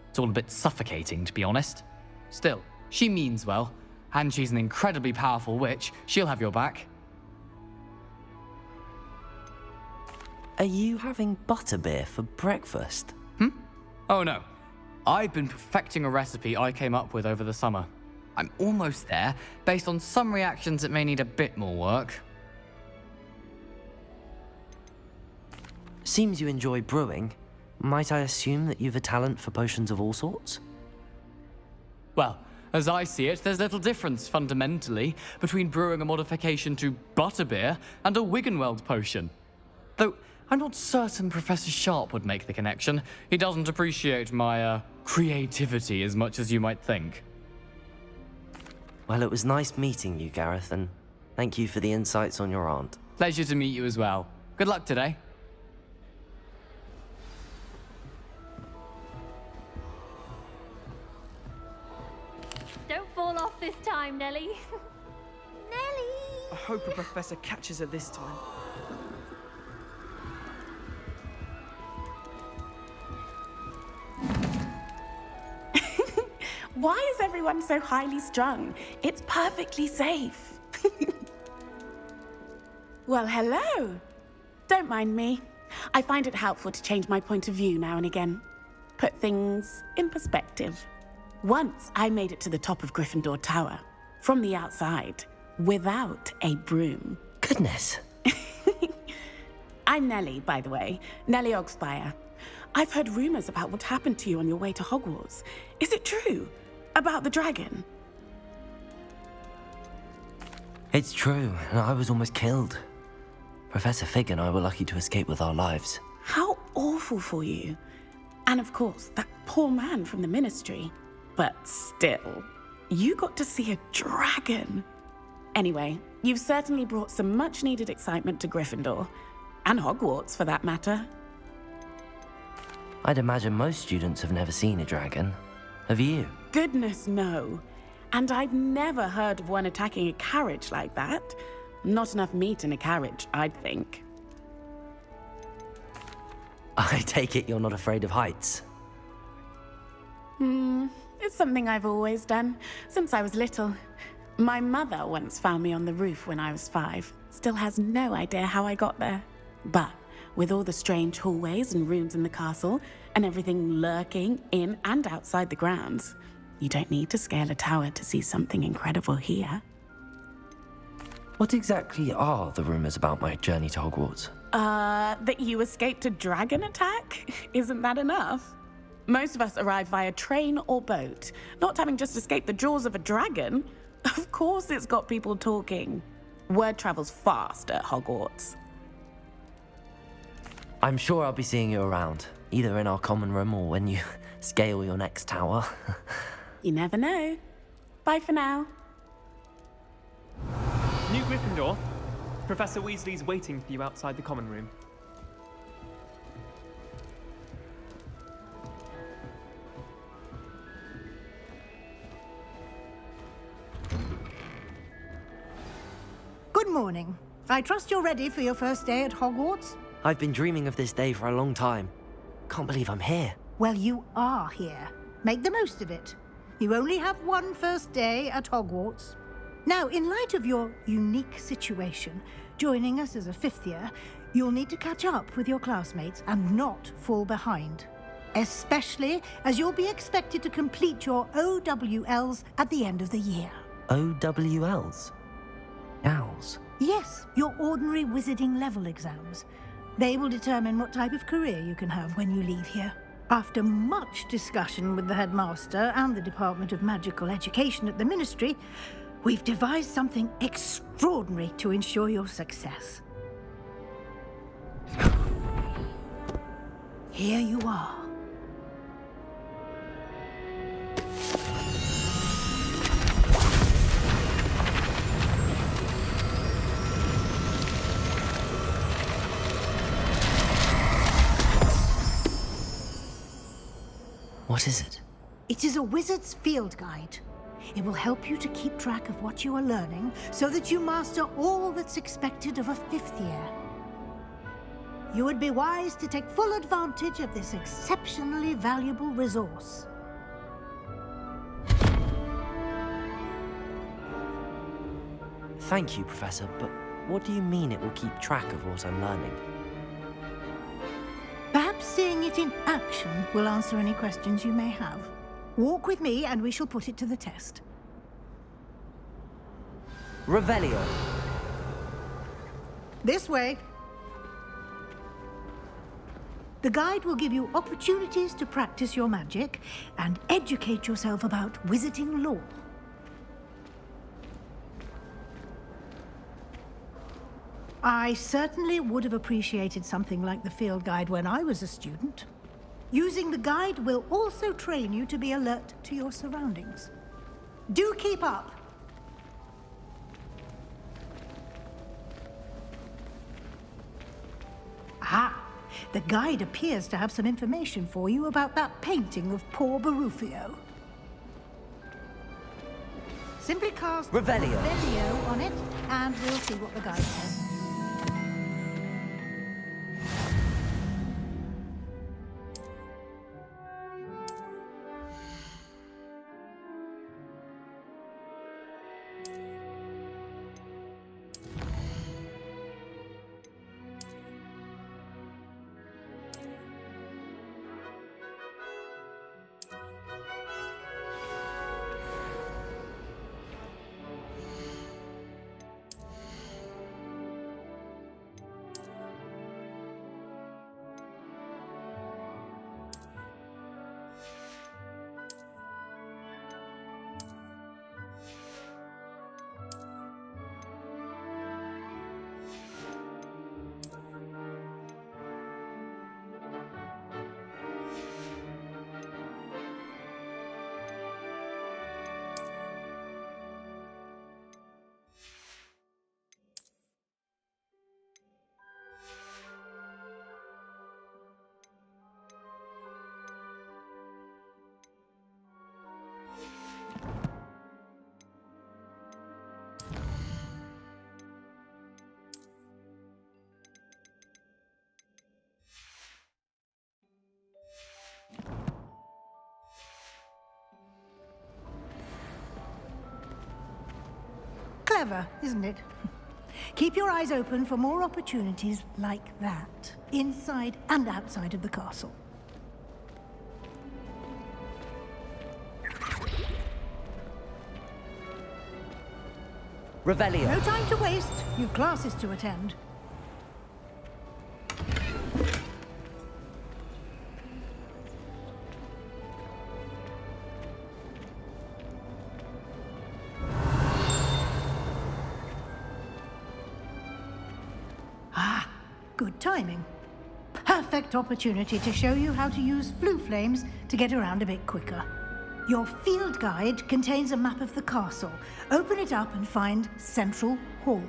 It's all a bit suffocating, to be honest. Still, she means well. And she's an incredibly powerful witch. She'll have your back. Are you having butterbeer for breakfast? Oh no. I've been perfecting a recipe I came up with over the summer. I'm almost there, based on some reactions that may need a bit more work. Seems you enjoy brewing. Might I assume that you've a talent for potions of all sorts? Well, as I see it, there's little difference, fundamentally, between brewing a modification to butterbeer and a Wiggenweld potion. Though, I'm not certain Professor Sharp would make the connection. He doesn't appreciate my, creativity as much as you might think. Well, it was nice meeting you, Gareth, and thank you for the insights on your aunt. Pleasure to meet you as well. Good luck today. Don't fall off this time, Nelly. Nelly! I hope a professor catches her this time. Why is everyone so highly strung? It's perfectly safe. Well, hello. Don't mind me. I find it helpful to change my point of view now and again. Put things in perspective. Once I made it to the top of Gryffindor Tower, from the outside, without a broom. Goodness. I'm Nellie, by the way. Nellie Ogspire. I've heard rumors about what happened to you on your way to Hogwarts. Is it true? About the dragon? It's true, and I was almost killed. Professor Fig and I were lucky to escape with our lives. How awful for you. And of course, that poor man from the Ministry. But still, you got to see a dragon. Anyway, you've certainly brought some much-needed excitement to Gryffindor. And Hogwarts, for that matter. I'd imagine most students have never seen a dragon. Have you? Goodness, no. And I've never heard of one attacking a carriage like that. Not enough meat in a carriage, I'd think. I take it you're not afraid of heights. It's something I've always done, since I was little. My mother once found me on the roof when I was 5. Still has no idea how I got there. But with all the strange hallways and rooms in the castle, and everything lurking in and outside the grounds, you don't need to scale a tower to see something incredible here. What exactly are the rumors about my journey to Hogwarts? That you escaped a dragon attack? Isn't that enough? Most of us arrive via train or boat, not having just escaped the jaws of a dragon. Of course it's got people talking. Word travels fast at Hogwarts. I'm sure I'll be seeing you around, either in our common room or when you scale your next tower. You never know. Bye for now. New Gryffindor. Professor Weasley's waiting for you outside the common room. Good morning. I trust you're ready for your first day at Hogwarts? I've been dreaming of this day for a long time. Can't believe I'm here. Well, you are here. Make the most of it. You only have one first day at Hogwarts. Now, in light of your unique situation, joining us as a 5th year, you'll need to catch up with your classmates and not fall behind. Especially as you'll be expected to complete your OWLs at the end of the year. OWLs? Owls? Yes, your ordinary wizarding level exams. They will determine what type of career you can have when you leave here. After much discussion with the headmaster and the Department of Magical Education at the Ministry, we've devised something extraordinary to ensure your success. Here you are. What is it? It is a wizard's field guide. It will help you to keep track of what you are learning so that you master all that's expected of a 5th year. You would be wise to take full advantage of this exceptionally valuable resource. Thank you, Professor, but what do you mean it will keep track of what I'm learning? Perhaps seeing it in action will answer any questions you may have. Walk with me and we shall put it to the test. Revelio. This way. The guide will give you opportunities to practice your magic and educate yourself about wizarding lore. I certainly would have appreciated something like the field guide when I was a student. Using the guide will also train you to be alert to your surroundings. Do keep up! Ah, the guide appears to have some information for you about that painting of poor Barufio. Simply cast Revelio. Revelio on it, and we'll see what the guide says. Clever, isn't it? Keep your eyes open for more opportunities like that, inside and outside of the castle. Revelio. No time to waste. You've classes to attend. Good timing. Perfect opportunity to show you how to use flue flames to get around a bit quicker. Your field guide contains a map of the castle. Open it up and find Central Hall.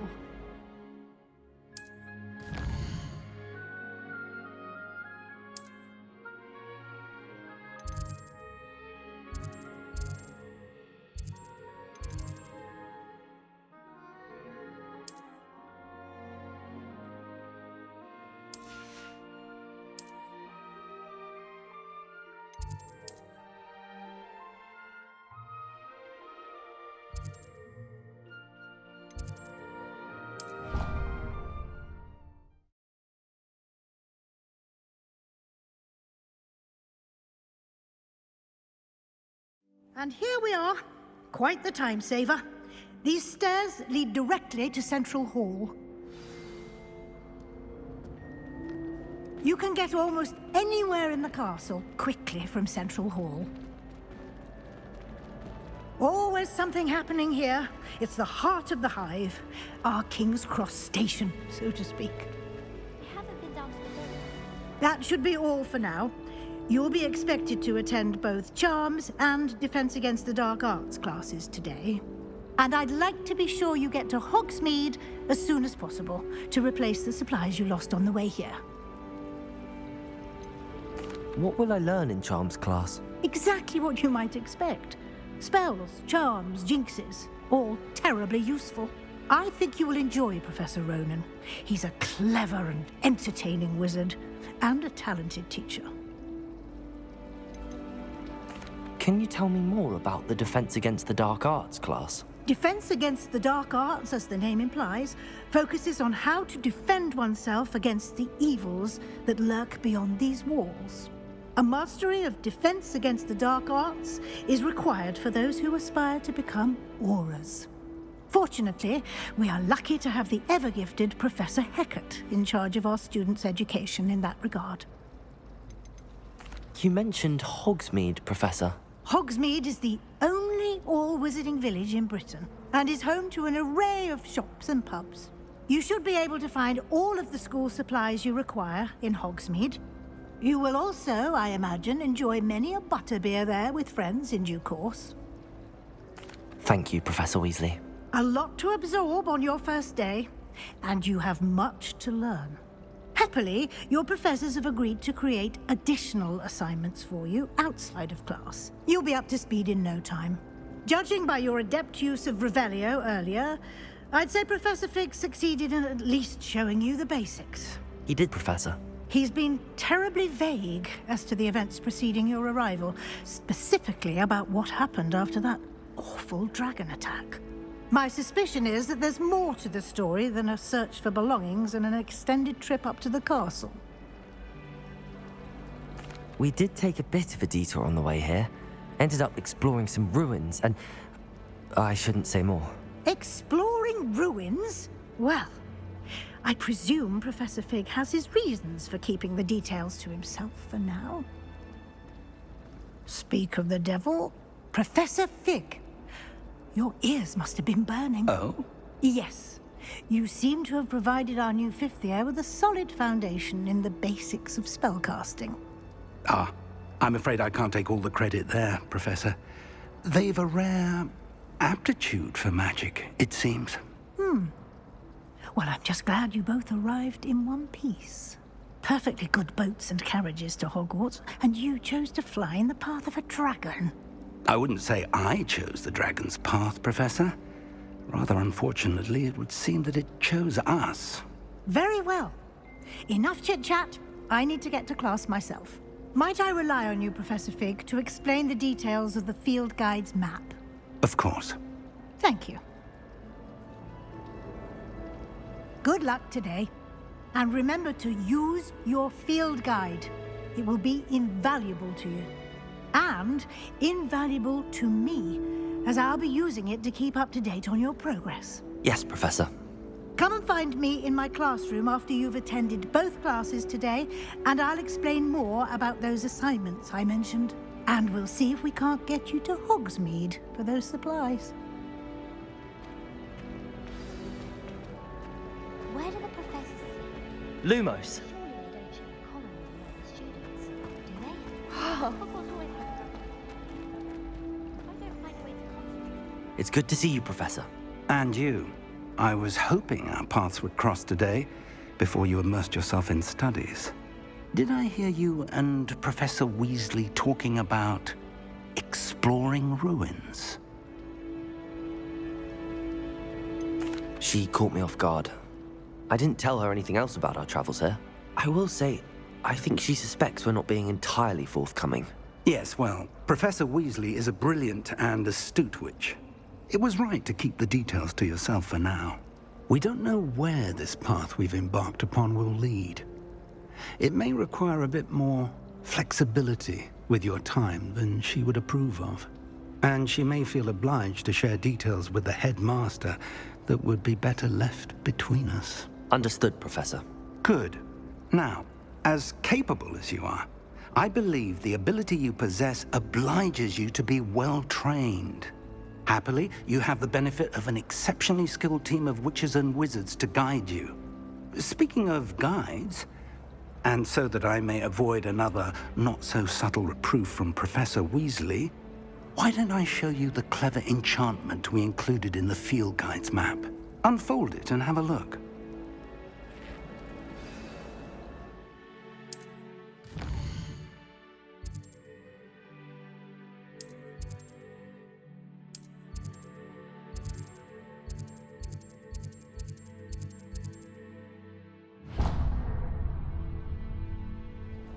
And here we are. Quite the time saver. These stairs lead directly to Central Hall. You can get almost anywhere in the castle quickly from Central Hall. Always something happening here. It's the heart of the Hive. Our King's Cross station, so to speak. I haven't been down to the boat. That should be all for now. You'll be expected to attend both Charms and Defense Against the Dark Arts classes today. And I'd like to be sure you get to Hogsmeade as soon as possible to replace the supplies you lost on the way here. What will I learn in Charms class? Exactly what you might expect. Spells, charms, jinxes, all terribly useful. I think you will enjoy Professor Ronan. He's a clever and entertaining wizard, and a talented teacher. Can you tell me more about the Defense Against the Dark Arts class? Defense Against the Dark Arts, as the name implies, focuses on how to defend oneself against the evils that lurk beyond these walls. A mastery of Defense Against the Dark Arts is required for those who aspire to become auras. Fortunately, we are lucky to have the ever-gifted Professor Hecat in charge of our students' education in that regard. You mentioned Hogsmeade, Professor. Hogsmeade is the only all-wizarding village in Britain and is home to an array of shops and pubs. You should be able to find all of the school supplies you require in Hogsmeade. You will also, I imagine, enjoy many a butterbeer there with friends in due course. Thank you, Professor Weasley. A lot to absorb on your first day, and you have much to learn. Happily, your professors have agreed to create additional assignments for you outside of class. You'll be up to speed in no time. Judging by your adept use of Revelio earlier, I'd say Professor Fig succeeded in at least showing you the basics. He did, Professor. He's been terribly vague as to the events preceding your arrival, specifically about what happened after that awful dragon attack. My suspicion is that there's more to the story than a search for belongings and an extended trip up to the castle. We did take a bit of a detour on the way here. Ended up exploring some ruins and... I shouldn't say more. Exploring ruins? Well, I presume Professor Fig has his reasons for keeping the details to himself for now. Speak of the devil, Professor Fig. Your ears must have been burning. Oh? Yes. You seem to have provided our new fifth year with a solid foundation in the basics of spellcasting. Ah, I'm afraid I can't take all the credit there, Professor. They've a rare aptitude for magic, it seems. Well, I'm just glad you both arrived in one piece. Perfectly good boats and carriages to Hogwarts, and you chose to fly in the path of a dragon. I wouldn't say I chose the dragon's path, Professor. Rather unfortunately, it would seem that it chose us. Very well. Enough chit-chat. I need to get to class myself. Might I rely on you, Professor Fig, to explain the details of the field guide's map? Of course. Thank you. Good luck today. And remember to use your field guide. It will be invaluable to you. And invaluable to me, as I'll be using it to keep up to date on your progress. Yes, Professor. Come and find me in my classroom after you've attended both classes today, and I'll explain more about those assignments I mentioned. And we'll see if we can't get you to Hogsmeade for those supplies. Where do the professors sleep? Lumos. Surely they don't share a common room with other students, do they? Hogwarts always has a if I don't find a way to concentrate. It's good to see you, Professor. And you. I was hoping our paths would cross today, before you immersed yourself in studies. Did I hear you and Professor Weasley talking about exploring ruins? She caught me off guard. I didn't tell her anything else about our travels here. I will say, I think she suspects we're not being entirely forthcoming. Yes, well, Professor Weasley is a brilliant and astute witch. It was right to keep the details to yourself for now. We don't know where this path we've embarked upon will lead. It may require a bit more flexibility with your time than she would approve of. And she may feel obliged to share details with the headmaster that would be better left between us. Understood, Professor. Good. Now, as capable as you are, I believe the ability you possess obliges you to be well trained. Happily, you have the benefit of an exceptionally skilled team of witches and wizards to guide you. Speaking of guides, and so that I may avoid another not-so-subtle reproof from Professor Weasley, why don't I show you the clever enchantment we included in the field guide's map? Unfold it and have a look.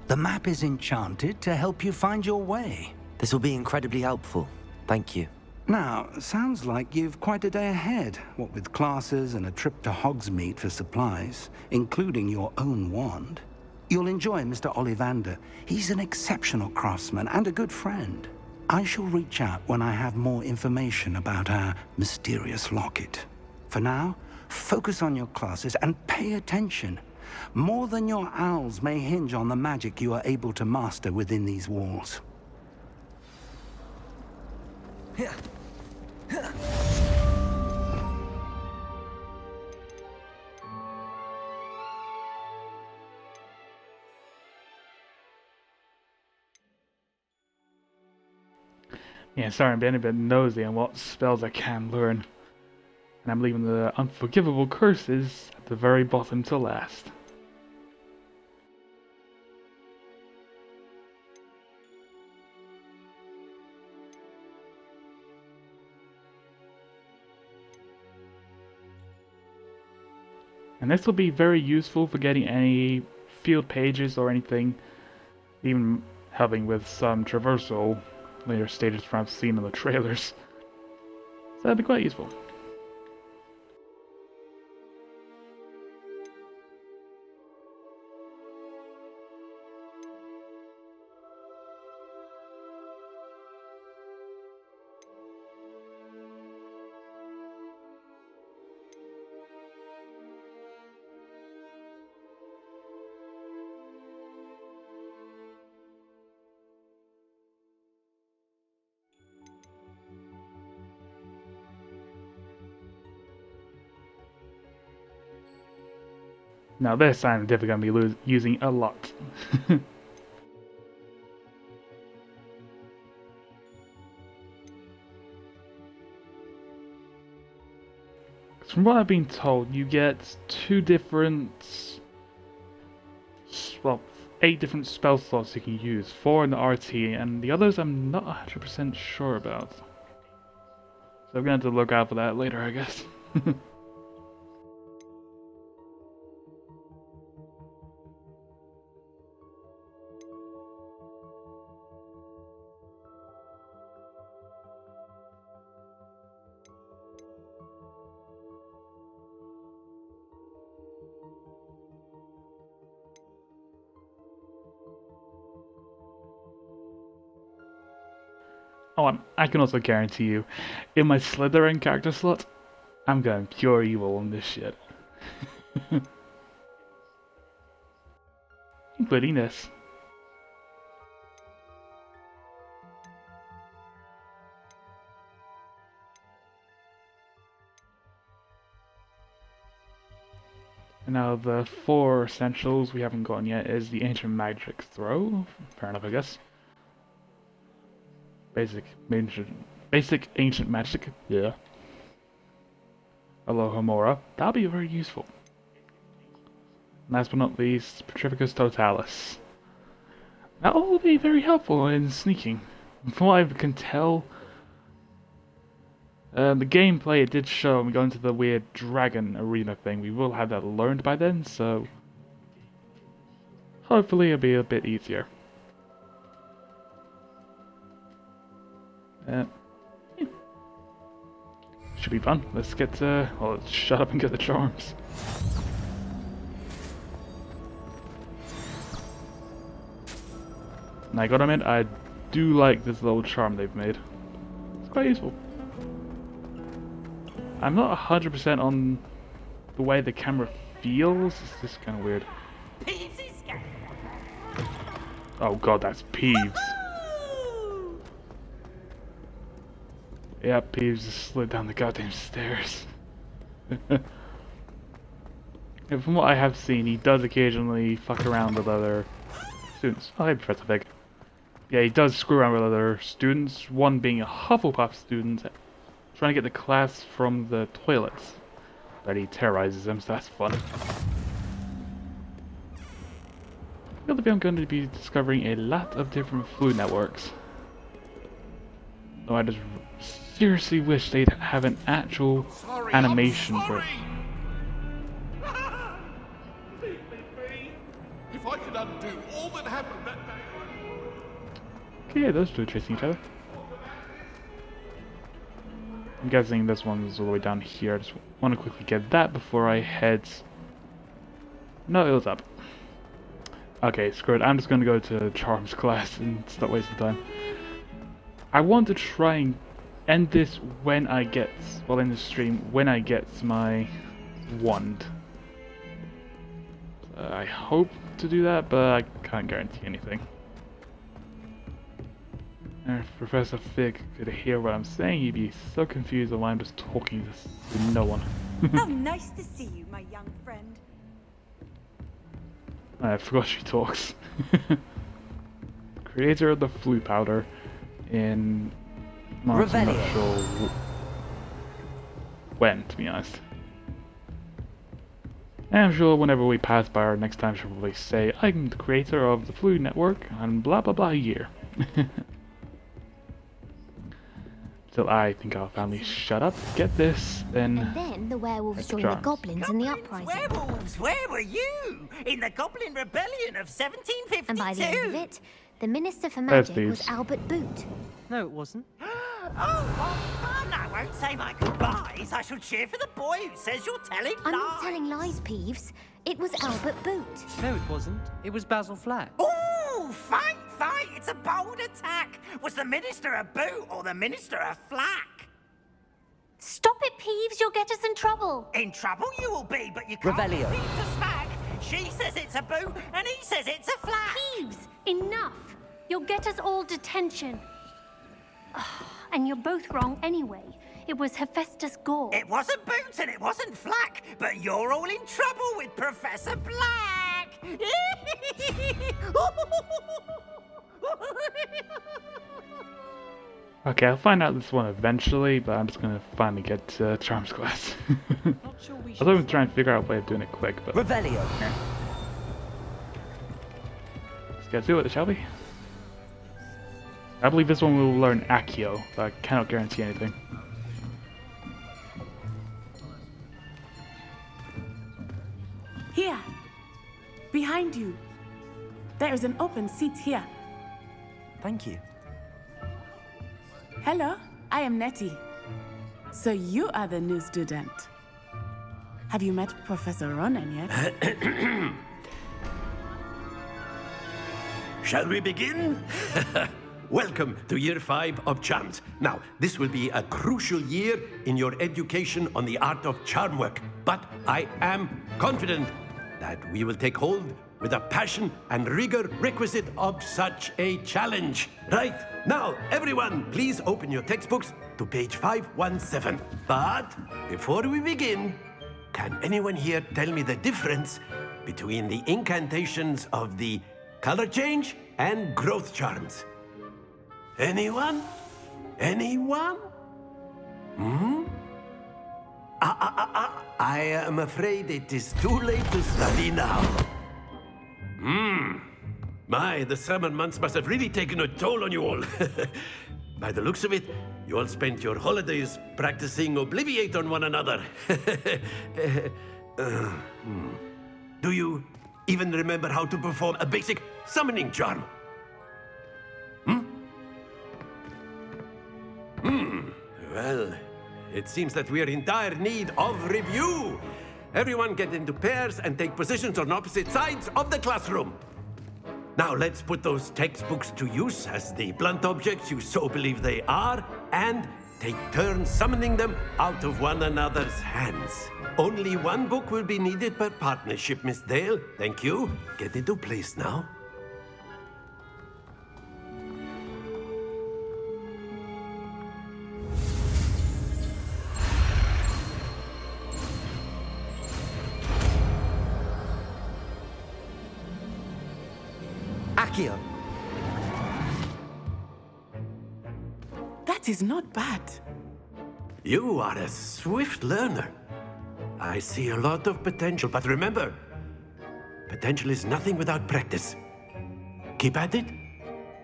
The map is enchanted to help you find your way. This will be incredibly helpful. Thank you. Now, sounds like you've quite a day ahead, what with classes and a trip to Hogsmeade for supplies, including your own wand. You'll enjoy Mr. Ollivander. He's an exceptional craftsman and a good friend. I shall reach out when I have more information about our mysterious locket. For now, focus on your classes and pay attention. More than your owls may hinge on the magic you are able to master within these walls. Yeah, sorry, I'm being a bit nosy on what spells I can learn. And I'm leaving the unforgivable curses at the very bottom to last. And this will be very useful for getting any field pages or anything, even helping with some traversal later stages from I've seen in the trailers. So that'd be quite useful. Now this I'm definitely going to be using a lot. From what I've been told, you get 8 different spell slots you can use. 4 in the RT, and the others I'm not 100% sure about. So I'm going to have to look out for that later, I guess. Oh, I can also guarantee you, in my Slytherin character slot, I'm going pure evil on this shit. Including this. And now the 4 essentials we haven't gotten yet is the Ancient Magic Throw. Fair enough, I guess. Basic ancient magic. Yeah. Alohomora. That'll be very useful. Last but not least, Petrificus Totalis. That will be very helpful in sneaking. From what I can tell, the gameplay it did show when we go into the weird dragon arena thing. We will have that learned by then, so hopefully it'll be a bit easier. Yeah. Should be fun. Let's get well, let's shut up and get the charms. And I gotta admit, I do like this little charm they've made. It's quite useful. I'm not 100% on the way the camera feels. It's just kind of weird. Oh god, that's Peeves. Yeah, Peeves just slid down the goddamn stairs. Yeah, from what I have seen, he does occasionally fuck around with other students. Oh, hey, Professor Fig. Yeah, he does screw around with other students, one being a Hufflepuff student, trying to get the class from the toilets. But he terrorizes them, so that's fun. The other bit I'm going to be discovering a lot of different fluid networks. Though I just seriously wish they'd have an actual animation for it. If I could undo all that happened that day. Okay, yeah, those two are chasing each other. I'm guessing this one's all the way down here. I just want to quickly get that before I head... No, it was up. Okay, screw it. I'm just going to go to Charms class and stop wasting time. I want to try and end this when I get... Well, in the stream, when I get my wand. I hope to do that, but I can't guarantee anything. And if Professor Fig could hear what I'm saying, he'd be so confused on why I'm just talking to no one. How nice to see you, my young friend. I forgot she talks. Creator of the Flue Powder in... I'm not sure when, to be honest. And I'm sure whenever we pass by her next time she'll probably say, I'm the creator of the Flue Network and blah blah blah year. Till I think I'll finally shut up, get this, then... And then the werewolves joined the goblins in the uprising. Werewolves, where were you? In the Goblin Rebellion of 1752. And by the end of it, the Minister for There's Magic was these. Albert Boot. No, it wasn't. Oh, I won't say my goodbyes. I shall cheer for the boy who says you're telling I'm lies. not telling lies, Peeves. It was Albert Boot. No, it wasn't. It was Basil Flack. Ooh, fight! It's a bold attack. Was the Minister a boot or the Minister a flack? Stop it, Peeves. You'll get us in trouble. In trouble you will be, but you can't Revelio. beat a smack. She says it's a boot and he says it's a flack. Peeves, enough. You'll get us all detention. And you're both wrong anyway. It was Hephaestus Gore. It wasn't boot and it wasn't flack, but you're all in trouble with Professor Black. Okay, I'll find out this one eventually, but I'm just gonna finally get to Charms class. I was hoping to try and figure out a way of doing it quick, but... Revelio. Let's get to it, shall we? I believe this one will learn Accio, but I cannot guarantee anything. Here. Behind you. There is an open seat here. Thank you. Hello, I am Nettie. So you are the new student. Have you met Professor Ronan yet? Shall we begin? welcome to Year 5 of Charms. Now, this will be a crucial year in your education on the art of charm work, but I am confident that we will take hold with the passion and rigor requisite of such a challenge. Right, now, everyone, please open your textbooks to page 517. But before we begin, can anyone here tell me the difference between the incantations of the color change and growth charms? Anyone? Anyone? I am afraid it is too late to study now. My, the summer months must have really taken a toll on you all. By the looks of it, you all spent your holidays practicing Obliviate on one another. Do you even remember how to perform a basic summoning charm? Well, it seems that we are in dire need of review. Everyone get into pairs and take positions on opposite sides of the classroom. Now let's put those textbooks to use as the blunt objects you so believe they are, and take turns summoning them out of one another's hands. Only one book will be needed per partnership, Miss Dale. Thank you. Get into place now. Accio. That is not bad. You are a swift learner. I see a lot of potential, but remember, potential is nothing without practice. Keep at it.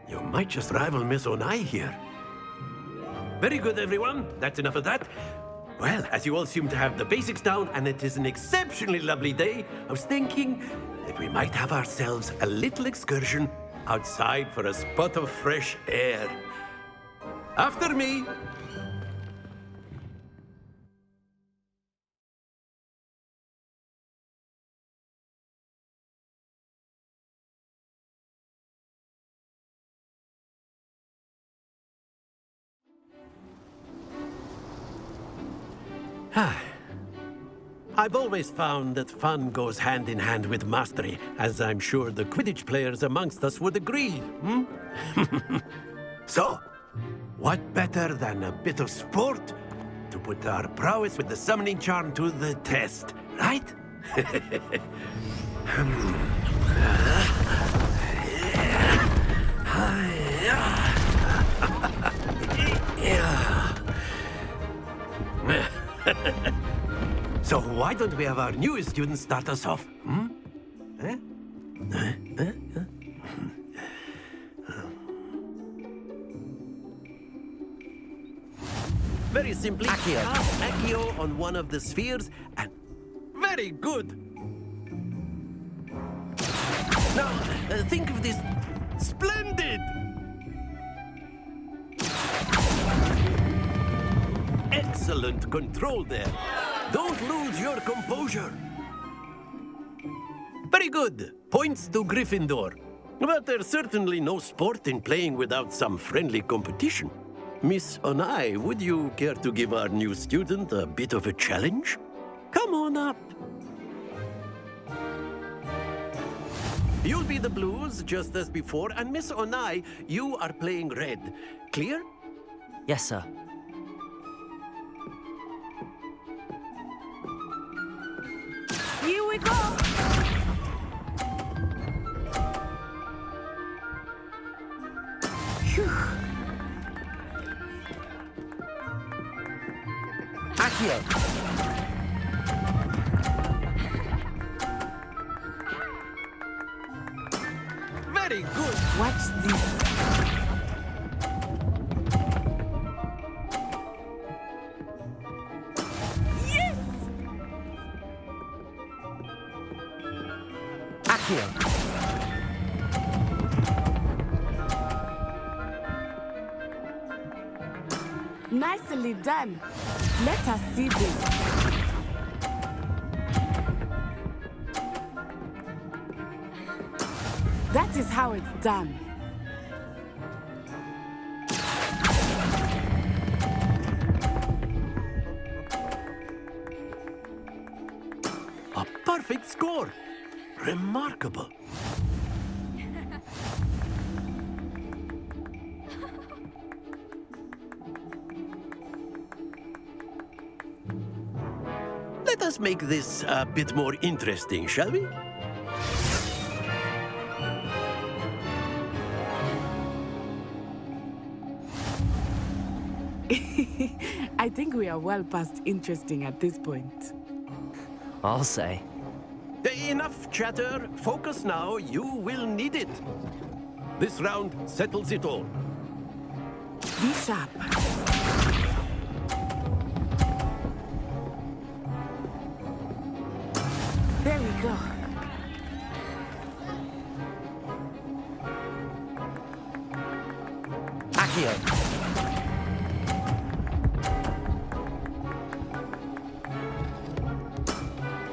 You might just rival Miss Onai here. Very good, everyone. That's enough of that. Well, as you all seem to have the basics down, and it is an exceptionally lovely day, I was thinking that we might have ourselves a little excursion outside for a spot of fresh air. After me. I've always found that fun goes hand in hand with mastery, as I'm sure the Quidditch players amongst us would agree. So, what better than a bit of sport to put our prowess with the summoning charm to the test, right? So why don't we have our newest student start us off? Very simply, cast Accio on one of the spheres and... Very good! Now, think of this... Splendid! Excellent control there. Don't lose your composure. Very good. Points to Gryffindor. But there's certainly no sport in playing without some friendly competition. Miss Onai, would you care to give our new student a bit of a challenge? Come on up. You'll be the blues, just as before, and Miss Onai, you are playing red. Clear? Yes, sir. Here we go! Phew. Accio. Very good. Watch this. Yes! Accio. Nicely done. Let us see this. That is how it's done. A perfect score. Remarkable. Let us make this a bit more interesting, shall we? I think we are well past interesting at this point. I'll say. Enough chatter. Focus now. You will need it. This round settles it all. Be sharp. There we go. Accio.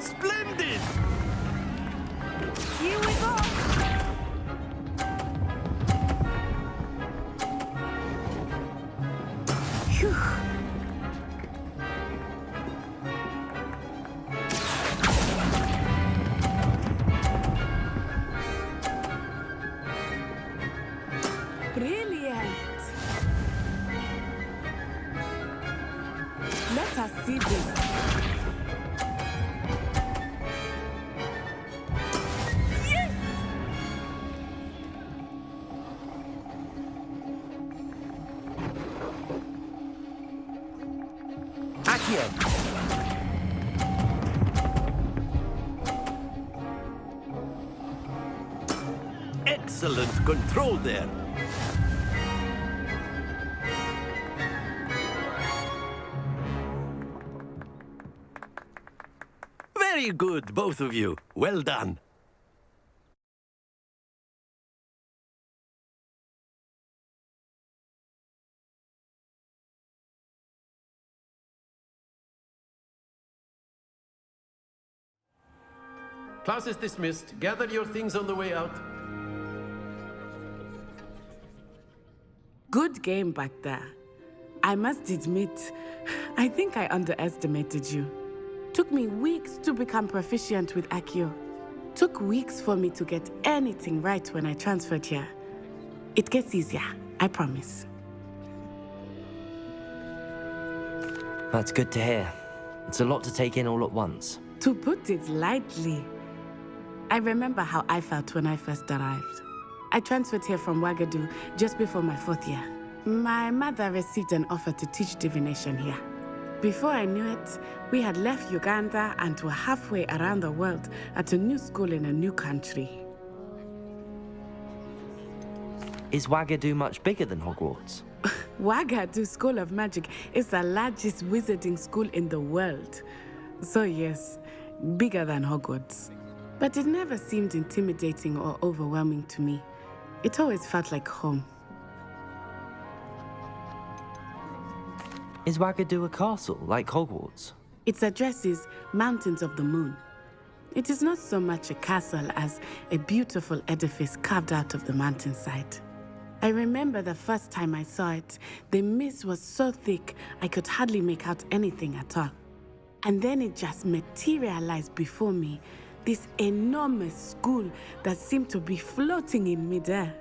Splendid! Here we go. Phew. Brilliant. Let us see this. Yes! Accio. Excellent control there. Very good, both of you. Well done. Class is dismissed. Gather your things on the way out. Good game back there. I must admit, I think I underestimated you. Took me weeks to become proficient with Accio. Took weeks for me to get anything right when I transferred here. It gets easier, I promise. That's good to hear. It's a lot to take in all at once. To put it lightly, I remember how I felt when I first arrived. I transferred here from Wagadu just before my 4th year. My mother received an offer to teach divination here. Before I knew it, we had left Uganda and were halfway around the world at a new school in a new country. Is Wagadu much bigger than Hogwarts? Wagadu School of Magic is the largest wizarding school in the world. So yes, bigger than Hogwarts. But it never seemed intimidating or overwhelming to me. It always felt like home. Is Wagadu a castle, like Hogwarts? Its address is Mountains of the Moon. It is not so much a castle as a beautiful edifice carved out of the mountainside. I remember the first time I saw it, the mist was so thick I could hardly make out anything at all. And then it just materialized before me, this enormous school that seemed to be floating in midair.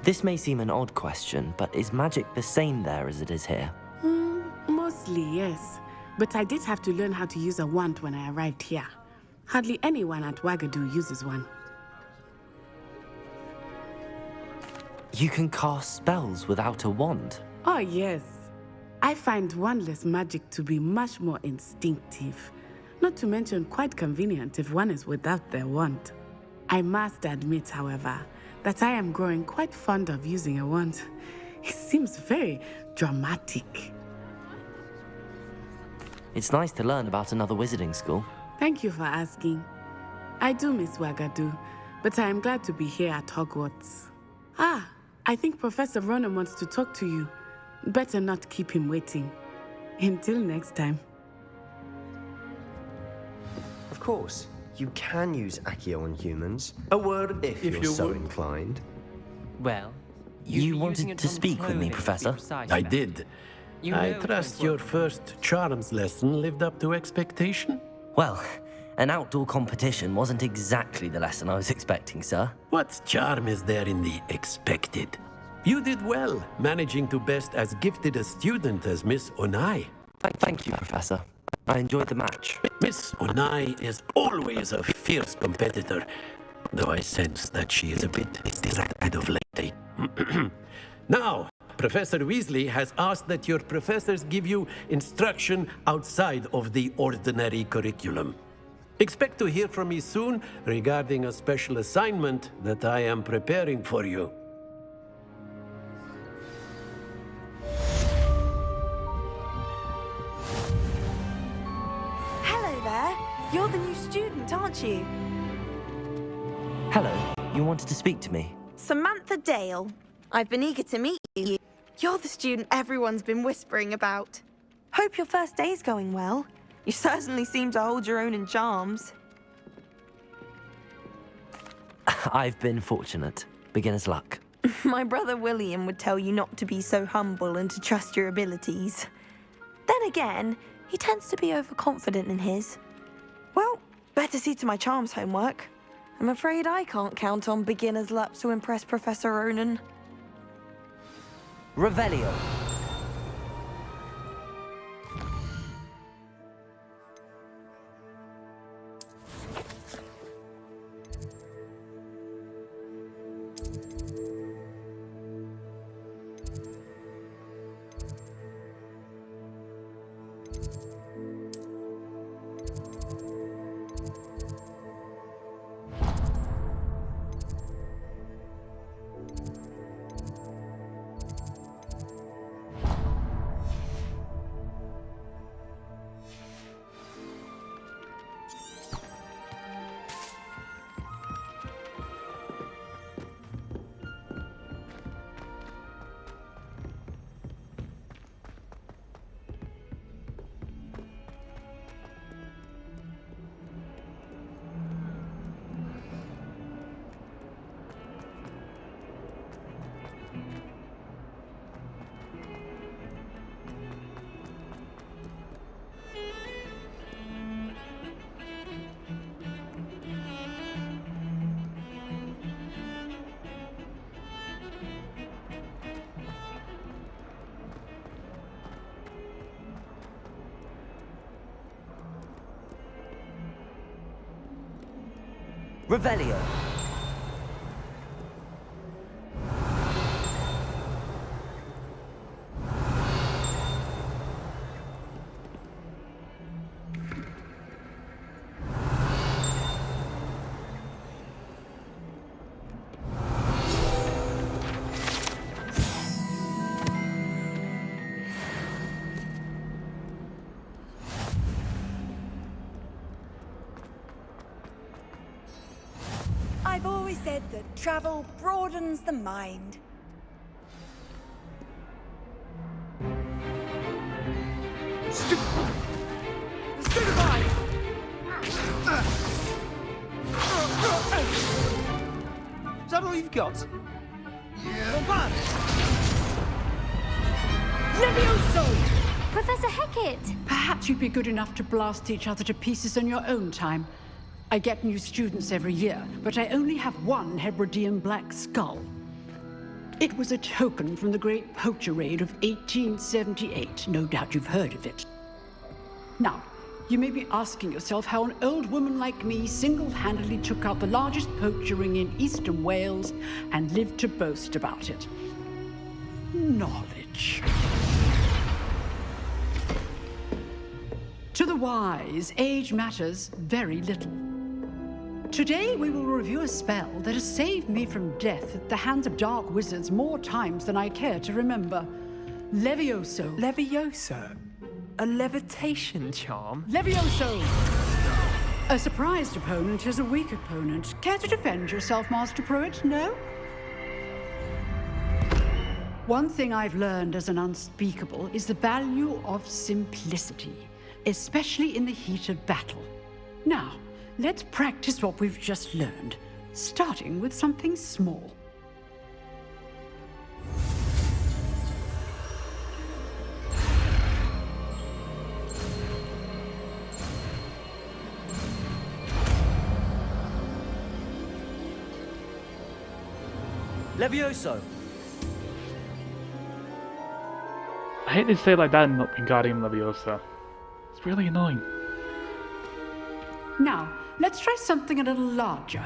This may seem an odd question, but is magic the same there as it is here? Mostly, yes. But I did have to learn how to use a wand when I arrived here. Hardly anyone at Wagadu uses one. You can cast spells without a wand? Oh, yes. I find wandless magic to be much more instinctive. Not to mention quite convenient if one is without their wand. I must admit, however, that I am growing quite fond of using a wand. It seems very dramatic. It's nice to learn about another wizarding school. Thank you for asking. I do miss Wagadu, but I am glad to be here at Hogwarts. Ah, I think Professor Ronan wants to talk to you. Better not keep him waiting. Until next time. Of course, you can use Accio on humans. A word if you're so inclined. Well, you wanted to speak with me, Professor? I did. I trust your first charms lesson lived up to expectation? Well, an outdoor competition wasn't exactly the lesson I was expecting, sir. What charm is there in the expected? You did well, managing to best as gifted a student as Miss Onai. Thank you, Professor. I enjoyed the match. Miss Onai is always a fierce competitor, though I sense that she is a bit distracted of late. Now, Professor Weasley has asked that your professors give you instruction outside of the ordinary curriculum. Expect to hear from me soon regarding a special assignment that I am preparing for you. Hello there. You're the new student, aren't you? Hello, you wanted to speak to me? Samantha Dale. I've been eager to meet you. You're the student everyone's been whispering about. Hope your first day's going well. You certainly seem to hold your own in charms. I've been fortunate. Beginner's luck. My brother William would tell you not to be so humble and to trust your abilities. Then again, he tends to be overconfident in his. Well, better see to my charms homework. I'm afraid I can't count on beginner's luck to impress Professor Ronan. Revelio. Revelio. I've always said that travel broadens the mind. Stupefy! Is that all you've got? Yeah. Levioso! Professor Hecat! Perhaps you'd be good enough to blast each other to pieces in your own time. I get new students every year, but I only have one Hebridean black skull. It was a token from the Great Poacher Raid of 1878. No doubt you've heard of it. Now, you may be asking yourself how an old woman like me single-handedly took out the largest poacher ring in eastern Wales and lived to boast about it. Knowledge. To the wise, age matters very little. Today we will review a spell that has saved me from death at the hands of dark wizards more times than I care to remember. Levioso. Levioso? A levitation charm? Levioso! A surprised opponent is a weak opponent. Care to defend yourself, Master Pruitt? No? One thing I've learned as an unspeakable is the value of simplicity, especially in the heat of battle. Now, let's practice what we've just learned, starting with something small. Levioso! I hate to say it like that, not Wingardium Leviosa. It's really annoying. Now, let's try something a little larger.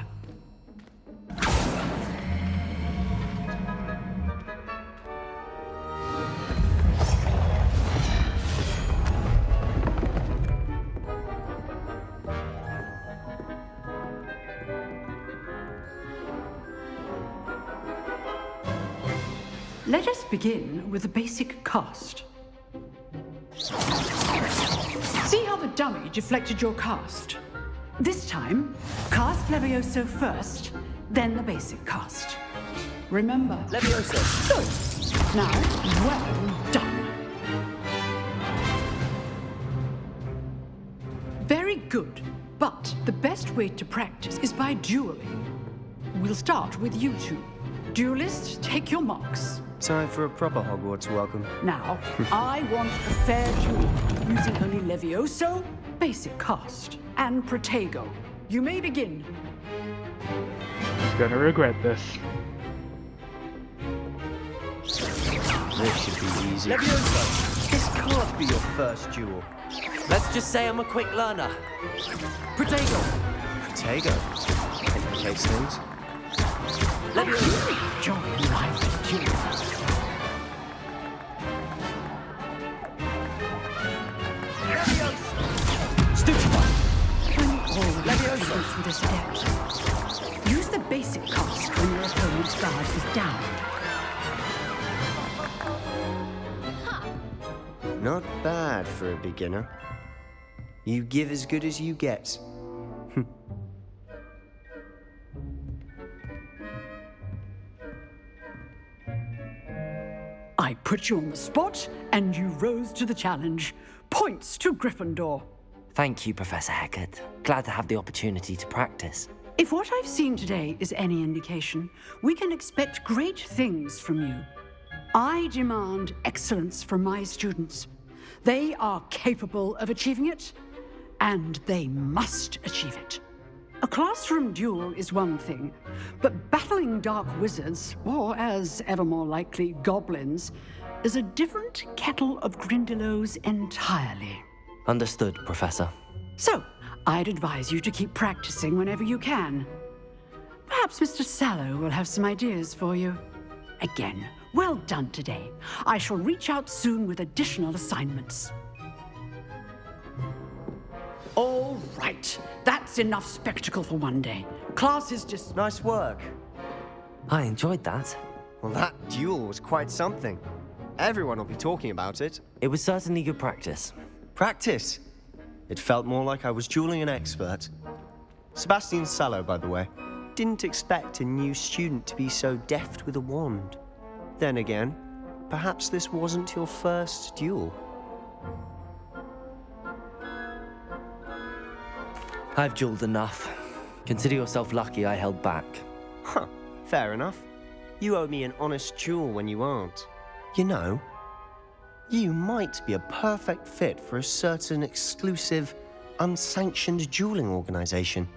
Let us begin with the basic cast. See how the dummy deflected your cast? This time, cast Levioso first, then the basic cast. Remember. Levioso! Good. Now, well done. Very good. But the best way to practice is by dueling. We'll start with you two. Duelists, take your marks. Time for a proper Hogwarts welcome. Now, I want a fair duel, using only Levioso, basic cast, and Protego. You may begin. He's gonna regret this. This should be easy. Levioso! This can't be your first duel. Let's just say I'm a quick learner. Protego! Protego? Complicates things. Levioso! Enjoy life duel. Levioso with a step. Use the basic cast when your opponent's guard is down. Not bad for a beginner. You give as good as you get. I put you on the spot, and you rose to the challenge. Points to Gryffindor. Thank you, Professor Hecat. Glad to have the opportunity to practice. If what I've seen today is any indication, we can expect great things from you. I demand excellence from my students. They are capable of achieving it, and they must achieve it. A classroom duel is one thing, but battling dark wizards, or as ever more likely, goblins, is a different kettle of Grindylows entirely. Understood, Professor. So, I'd advise you to keep practicing whenever you can. Perhaps Mr. Sallow will have some ideas for you. Again, well done today. I shall reach out soon with additional assignments. All right, that's enough spectacle for one day. Class is just... Nice work. I enjoyed that. Well, that duel was quite something. Everyone will be talking about it. It was certainly good practice. Practice? It felt more like I was dueling an expert. Sebastian Sallow, by the way. Didn't expect a new student to be so deft with a wand. Then again, perhaps this wasn't your first duel. I've dueled enough. Consider yourself lucky I held back. Huh, fair enough. You owe me an honest duel when you aren't. You know, you might be a perfect fit for a certain exclusive, unsanctioned dueling organization.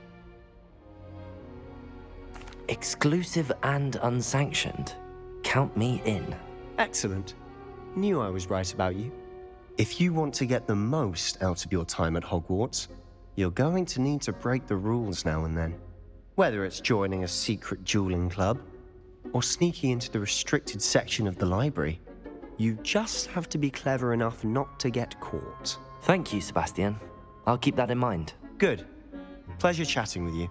Exclusive and unsanctioned? Count me in. Excellent. Knew I was right about you. If you want to get the most out of your time at Hogwarts, you're going to need to break the rules now and then. Whether it's joining a secret dueling club, or sneaking into the restricted section of the library, you just have to be clever enough not to get caught. Thank you, Sebastian. I'll keep that in mind. Good. Pleasure chatting with you.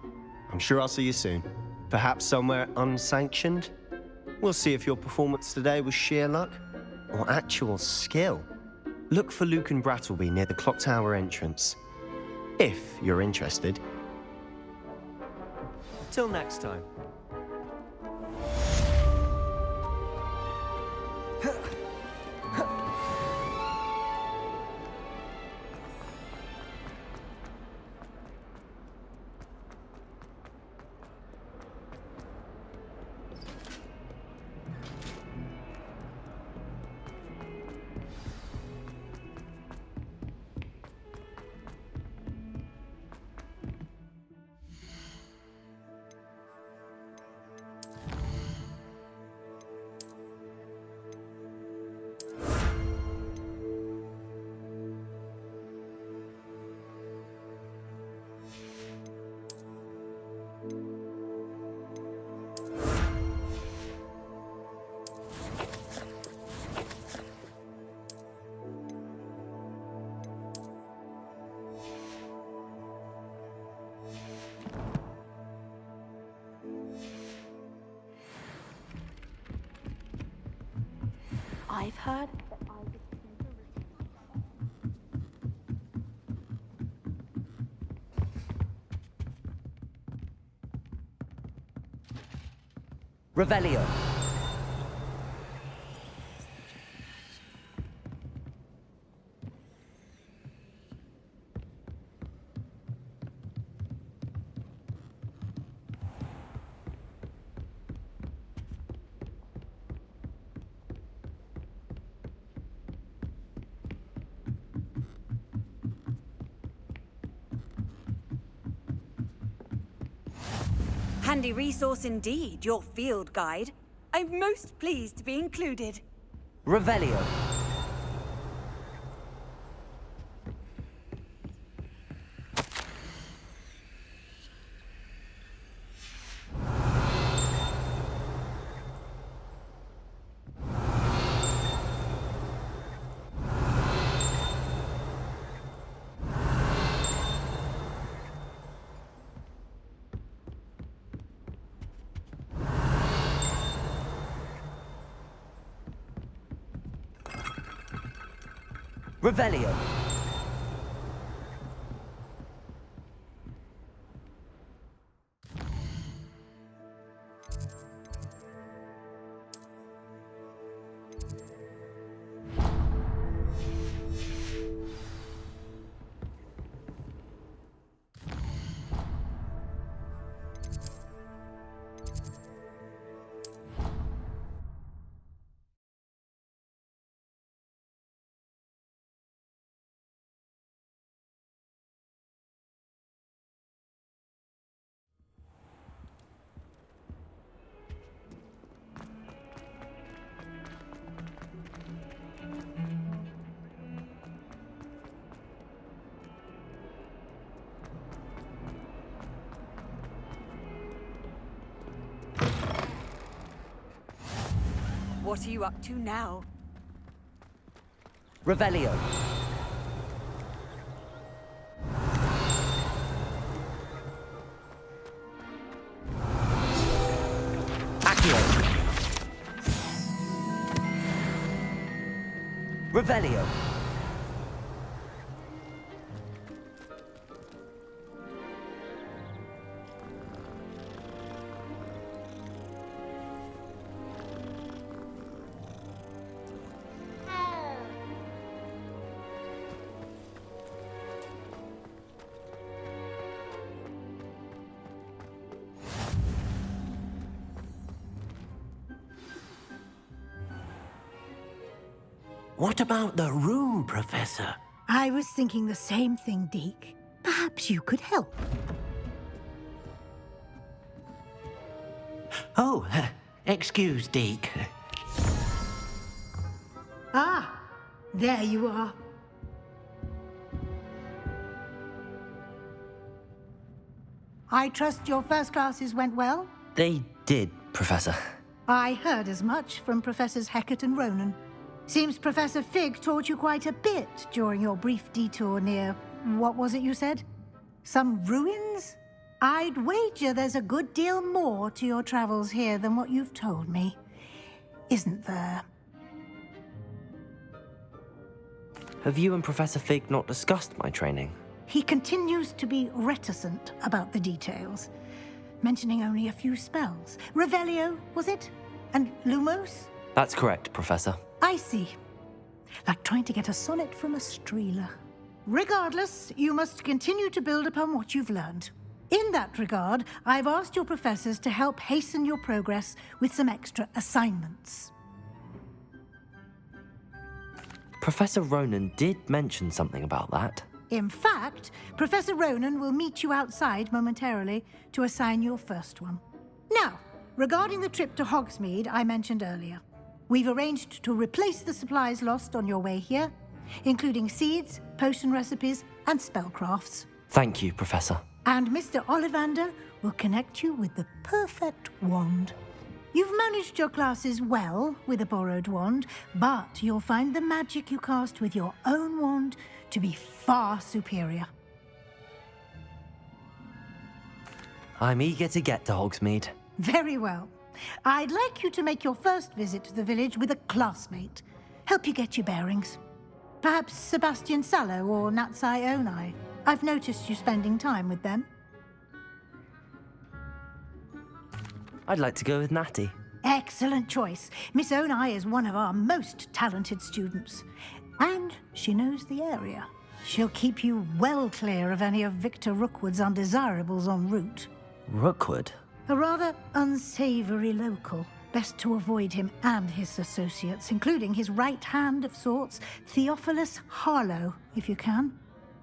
I'm sure I'll see you soon. Perhaps somewhere unsanctioned? We'll see if your performance today was sheer luck or actual skill. Look for Luke and Brattleby near the clock tower entrance. If you're interested. Till next time. I've heard that Revelio. Handy resource indeed, your field guide. I'm most pleased to be included. Revelio. Revelio. What are you up to now? Revelio. Accio. Revelio. What about the room, Professor? I was thinking the same thing, Deke. Perhaps you could help. Oh, excuse, Deke. Ah, there you are. I trust your first classes went well? They did, Professor. I heard as much from Professors Hecat and Ronan. Seems Professor Fig taught you quite a bit during your brief detour near... what was it you said? Some ruins? I'd wager there's a good deal more to your travels here than what you've told me. Isn't there? Have you and Professor Fig not discussed my training? He continues to be reticent about the details, mentioning only a few spells. Revelio, was it? And Lumos? That's correct, Professor. I see. Like trying to get a sonnet from a streeler. Regardless, you must continue to build upon what you've learned. In that regard, I've asked your professors to help hasten your progress with some extra assignments. Professor Ronan did mention something about that. In fact, Professor Ronan will meet you outside momentarily to assign your first one. Now, regarding the trip to Hogsmeade I mentioned earlier, we've arranged to replace the supplies lost on your way here, including seeds, potion recipes, and spellcrafts. Thank you, Professor. And Mr. Ollivander will connect you with the perfect wand. You've managed your classes well with a borrowed wand, but you'll find the magic you cast with your own wand to be far superior. I'm eager to get to Hogsmeade. Very well. I'd like you to make your first visit to the village with a classmate. help you get your bearings. Perhaps Sebastian Sallow or Natsai Onai. I've noticed you spending time with them. I'd like to go with Natty. Excellent choice. Miss Onai is one of our most talented students. And she knows the area. She'll keep you well clear of any of Victor Rookwood's undesirables en route. Rookwood? A rather unsavory local. Best to avoid him and his associates, including his right hand of sorts, Theophilus Harlow, if you can.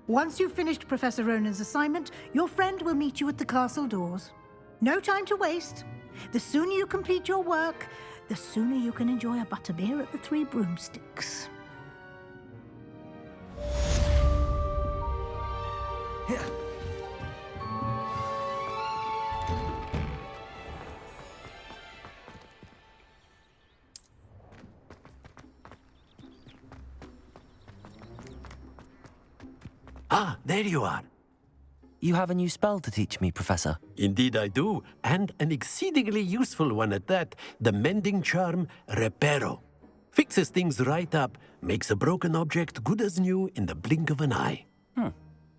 Once you've finished Professor Ronan's assignment, your friend will meet you at the castle doors. No time to waste. The sooner you complete your work, the sooner you can enjoy a butterbeer at the Three Broomsticks. Ah, there you are. You have a new spell to teach me, Professor. Indeed I do, and an exceedingly useful one at that. The mending charm, Reparo. Fixes things right up, makes a broken object good as new in the blink of an eye.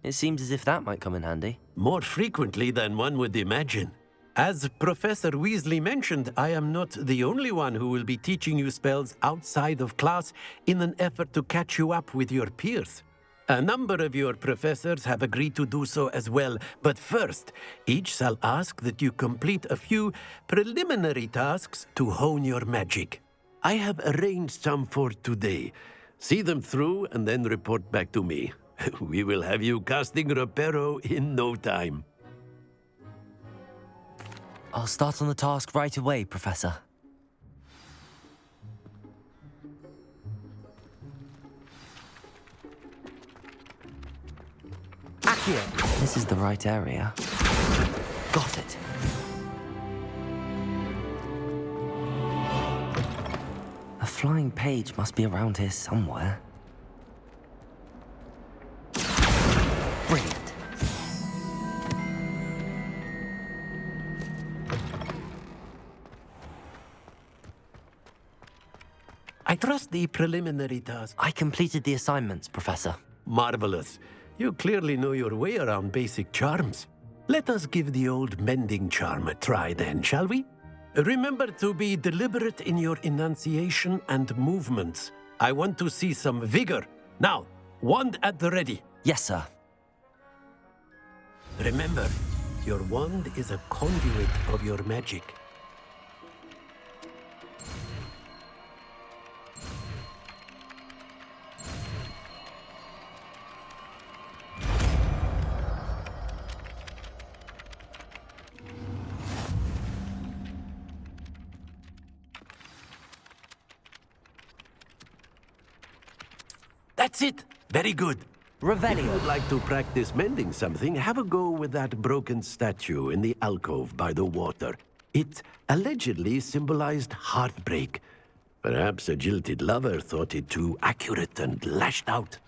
It seems as if that might come in handy. More frequently than one would imagine. As Professor Weasley mentioned, I am not the only one who will be teaching you spells outside of class in an effort to catch you up with your peers. A number of your professors have agreed to do so as well, but first, each shall ask that you complete a few preliminary tasks to hone your magic. I have arranged some for today. See them through and then report back to me. We will have you casting Reparo in no time. I'll start on the task right away, Professor. Accio! This is the right area. Got it. A flying page must be around here somewhere. Brilliant. I trust the preliminary task. I completed the assignments, Professor. Marvelous. You clearly know your way around basic charms. Let us give the old mending charm a try then, shall we? Remember to be deliberate in your enunciation and movements. I want to see some vigor. Now, wand at the ready. Yes, sir. Remember, your wand is a conduit of your magic. That's it! Very good. Revelio. If you would like to practice mending something, have a go with that broken statue in the alcove by the water. It allegedly symbolized heartbreak. Perhaps a jilted lover thought it too accurate and lashed out.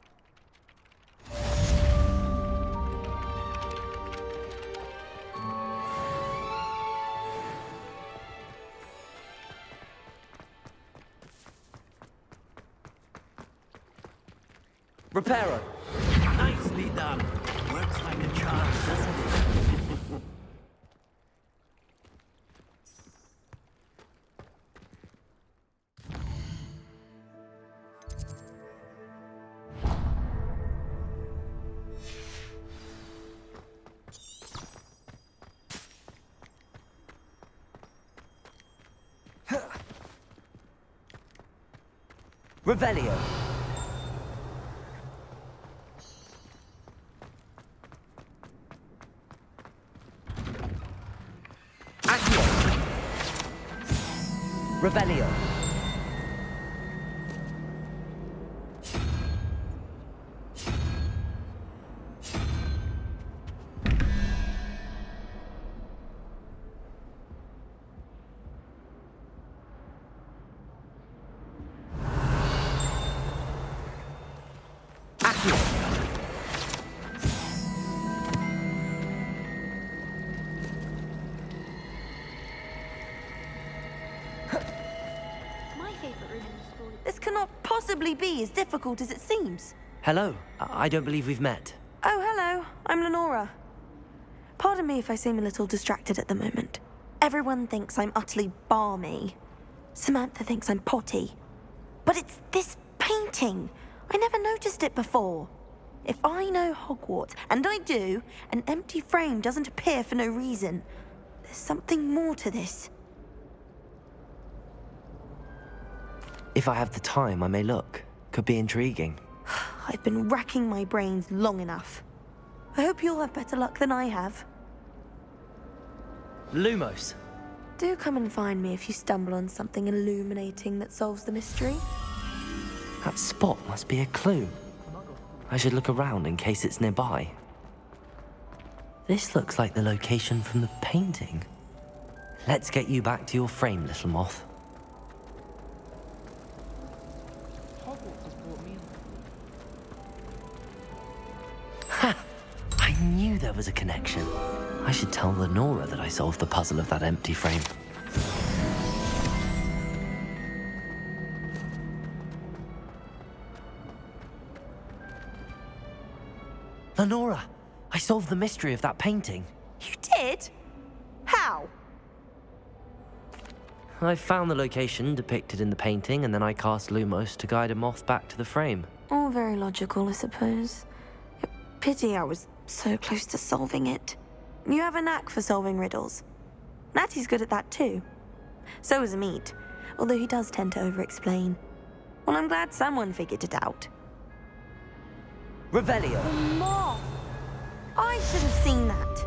Reparo. Nicely done. Works like a charm, doesn't it? Revelio. Revelio. possibly be as difficult as it seems? Hello, I don't believe we've met. Oh, hello. I'm Lenora. Pardon me if I seem a little distracted at the moment. Everyone thinks I'm utterly balmy. Samantha thinks I'm potty. But it's this painting. I never noticed it before. If I know Hogwarts, and I do, an empty frame doesn't appear for no reason. There's something more to this. If I have the time, I may look. Could be intriguing. I've been racking my brains long enough. I hope you'll have better luck than I have. Lumos. Do come and find me if you stumble on something illuminating that solves the mystery. That spot must be a clue. I should look around in case it's nearby. This looks like the location from the painting. Let's get you back to your frame, little moth. Ha! I knew there was a connection. I should tell Lenora that I solved the puzzle of that empty frame. Lenora, I solved the mystery of that painting. You did? How? I found the location depicted in the painting, and then I cast Lumos to guide a moth back to the frame. All very logical, I suppose. Pity I was so close to solving it. You have a knack for solving riddles. Natty's good at that too. So is Amit, although he does tend to over-explain. Well, I'm glad someone figured it out. Revelio. The moth! I should have seen that.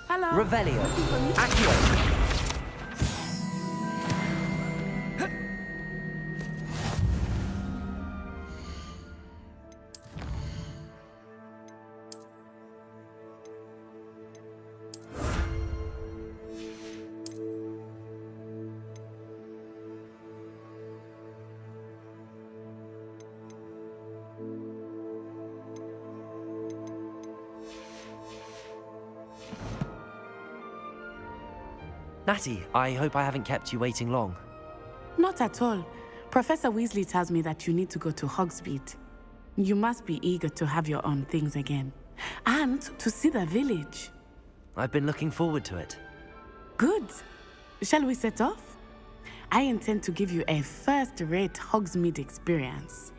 Hello. Revelio. Accio. Natty, I hope I haven't kept you waiting long. Not at all. Professor Weasley tells me that you need to go to Hogsmeade. You must be eager to have your own things again. And to see the village. I've been looking forward to it. Good. Shall we set off? I intend to give you a first-rate Hogsmeade experience.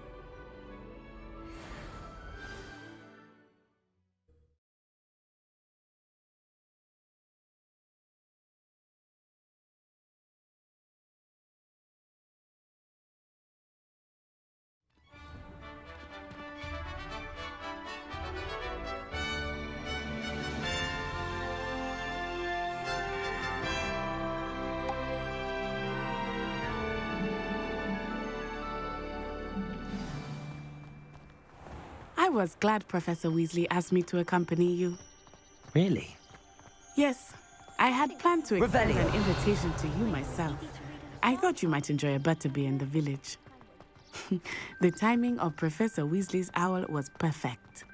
I was glad Professor Weasley asked me to accompany you. Really? Yes, I had planned to extend an invitation to you myself. I thought you might enjoy a butterbeer in the village. The timing of Professor Weasley's owl was perfect.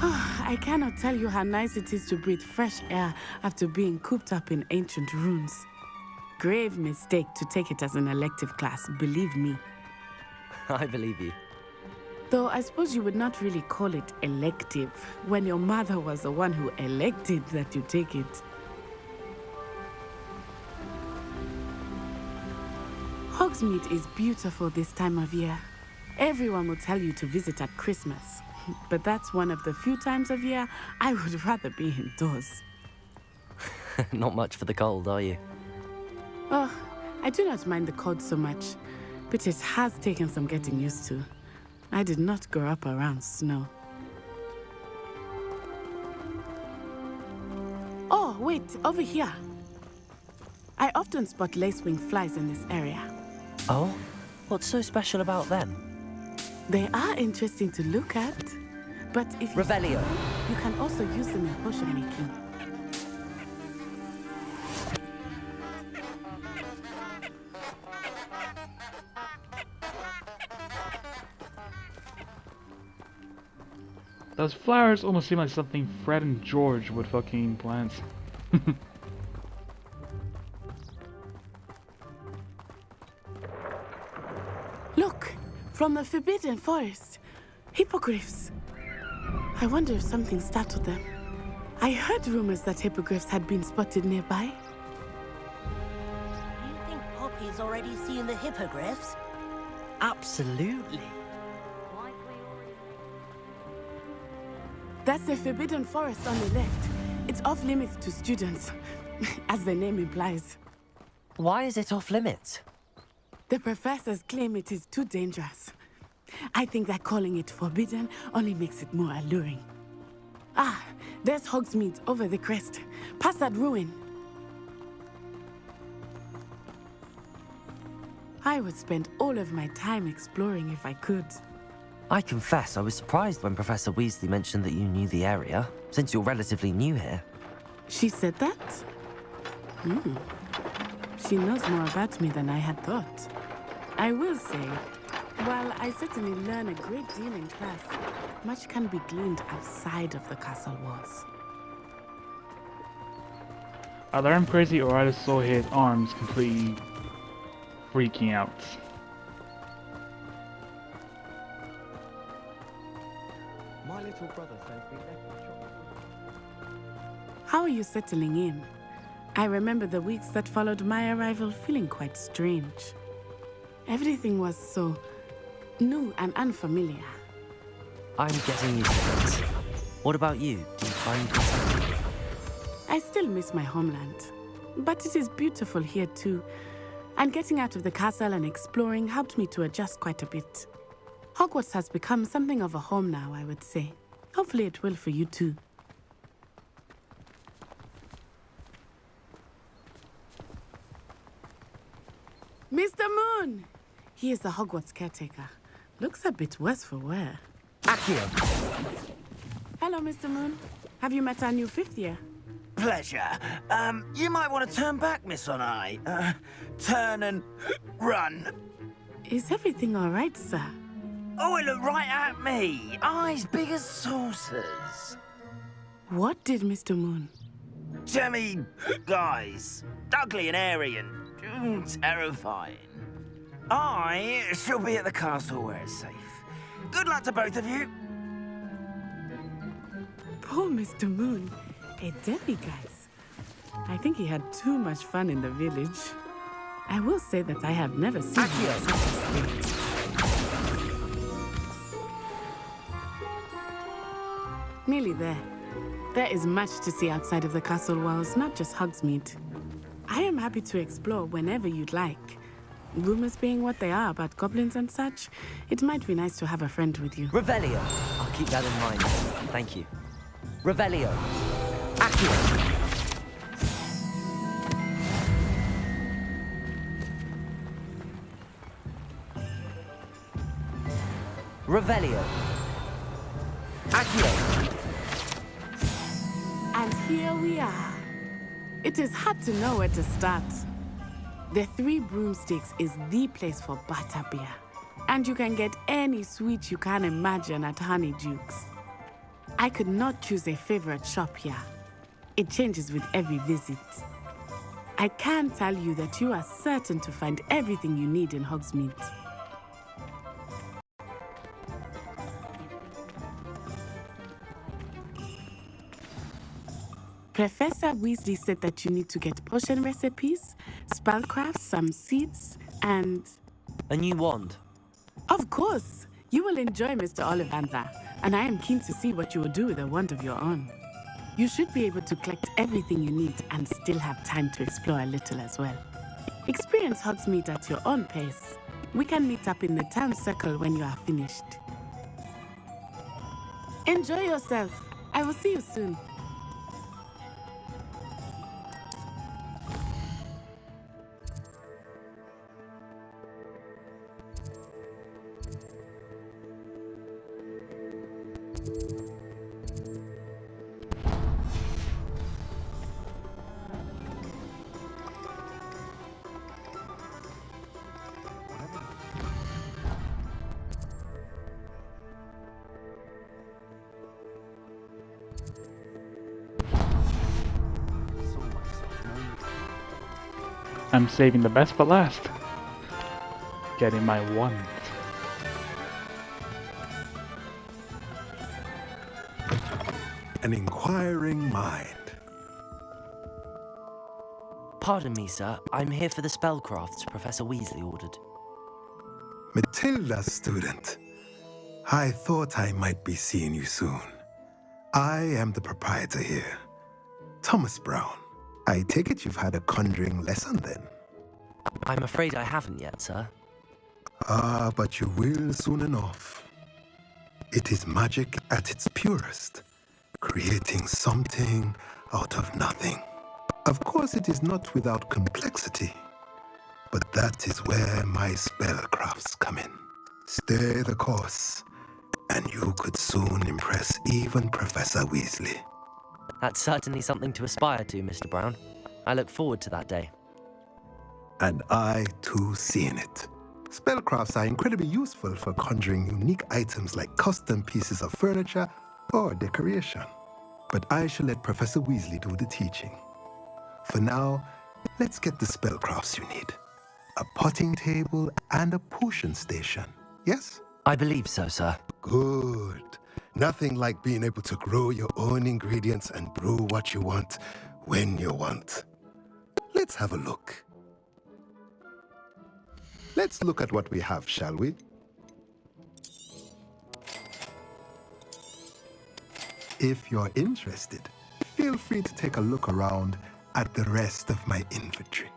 I cannot tell you how nice it is to breathe fresh air after being cooped up in ancient rooms. Grave mistake to take it as an elective class, believe me. I believe you. Though I suppose you would not really call it elective when your mother was the one who elected that you take it. Hogsmeade is beautiful this time of year. Everyone will tell you to visit at Christmas. but that's one of the few times of year I would rather be indoors. Not much for the cold, are you? Oh, I do not mind the cold so much, but it has taken some getting used to. I did not grow up around snow. Oh, wait, over here. I often spot lacewing flies in this area. Oh? What's so special about them? They are interesting to look at, but if you Revelio. You can also use them in potion making. Those flowers almost seem like something Fred and George would fucking plant. Look! From the Forbidden Forest. Hippogriffs. I wonder if something startled them. I heard rumors that hippogriffs had been spotted nearby. Do you think Poppy's already seen the hippogriffs? Absolutely. That's the Forbidden Forest on the left. It's off limits to students, as the name implies. Why is it off limits? The professors claim it is too dangerous. I think that calling it forbidden only makes it more alluring. Ah, there's Hogsmeade over the crest. Past that ruin. I would spend all of my time exploring if I could. I confess I was surprised when Professor Weasley mentioned that you knew the area, since you're relatively new here. She said that? She knows more about me than I had thought. I will say, while I certainly learn a great deal in class, much can be gleaned outside of the castle walls. Either I'm crazy or I just saw his arms completely freaking out. My little brother says we left the shop. How are you settling in? I remember the weeks that followed my arrival feeling quite strange. Everything was so new and unfamiliar. I'm getting used to it. What about you? Do you find yourself? I still miss my homeland, but it is beautiful here too. And getting out of the castle and exploring helped me to adjust quite a bit. Hogwarts has become something of a home now, I would say. Hopefully it will for you too. Mr. Moon! He is the Hogwarts caretaker. Looks a bit worse for wear. Accio! Hello, Mr. Moon. Have you met our new fifth year? Pleasure. You might want to turn back, Miss Onai. Turn and run. Is everything all right, sir? Oh, it looked right at me. Eyes big as saucers. What did Mr. Moon? Jemmy, guys. Ugly and airy and terrifying. I shall be at the castle where it's safe. Good luck to both of you. Poor Mr. Moon. A demiguise. I think he had too much fun in the village. I will say that I have never seen him in such a state. Nearly there. There is much to see outside of the castle walls, not just Hogsmeade. I am happy to explore whenever you'd like. Rumors being what they are about goblins and such, it might be nice to have a friend with you. Revelio. I'll keep that in mind. Thank you. Revelio. Accio. Revelio. Accio. And here we are. It is hard to know where to start. The Three Broomsticks is the place for butterbeer. And you can get any sweet you can imagine at Honeydukes. I could not choose a favorite shop here. It changes with every visit. I can tell you that you are certain to find everything you need in Hogsmeade. Professor Weasley said that you need to get potion recipes, spellcrafts, some seeds, and... A new wand. Of course! You will enjoy Mr. Ollivander, and I am keen to see what you will do with a wand of your own. You should be able to collect everything you need and still have time to explore a little as well. Experience Hogsmeade at your own pace. We can meet up in the town circle when you are finished. Enjoy yourself. I will see you soon. I'm saving the best for last. Getting my wand. An inquiring mind. Pardon me, sir. I'm here for the spellcrafts Professor Weasley ordered. Matilda, student. I thought I might be seeing you soon. I am the proprietor here, Thomas Brown. I take it you've had a conjuring lesson then? I'm afraid I haven't yet, sir. Ah, but you will soon enough. It is magic at its purest, creating something out of nothing. Of course, it is not without complexity, but that is where my spellcrafts come in. Stay the course, and you could soon impress even Professor Weasley. That's certainly something to aspire to, Mr. Brown. I look forward to that day. And I, too, seeing it. Spellcrafts are incredibly useful for conjuring unique items like custom pieces of furniture or decoration. But I shall let Professor Weasley do the teaching. For now, let's get the spellcrafts you need. A potting table and a potion station, yes? I believe so, sir. Good. Nothing like being able to grow your own ingredients and brew what you want when you want. Let's have a look. Let's look at what we have, shall we? If you're interested, feel free to take a look around at the rest of my inventory.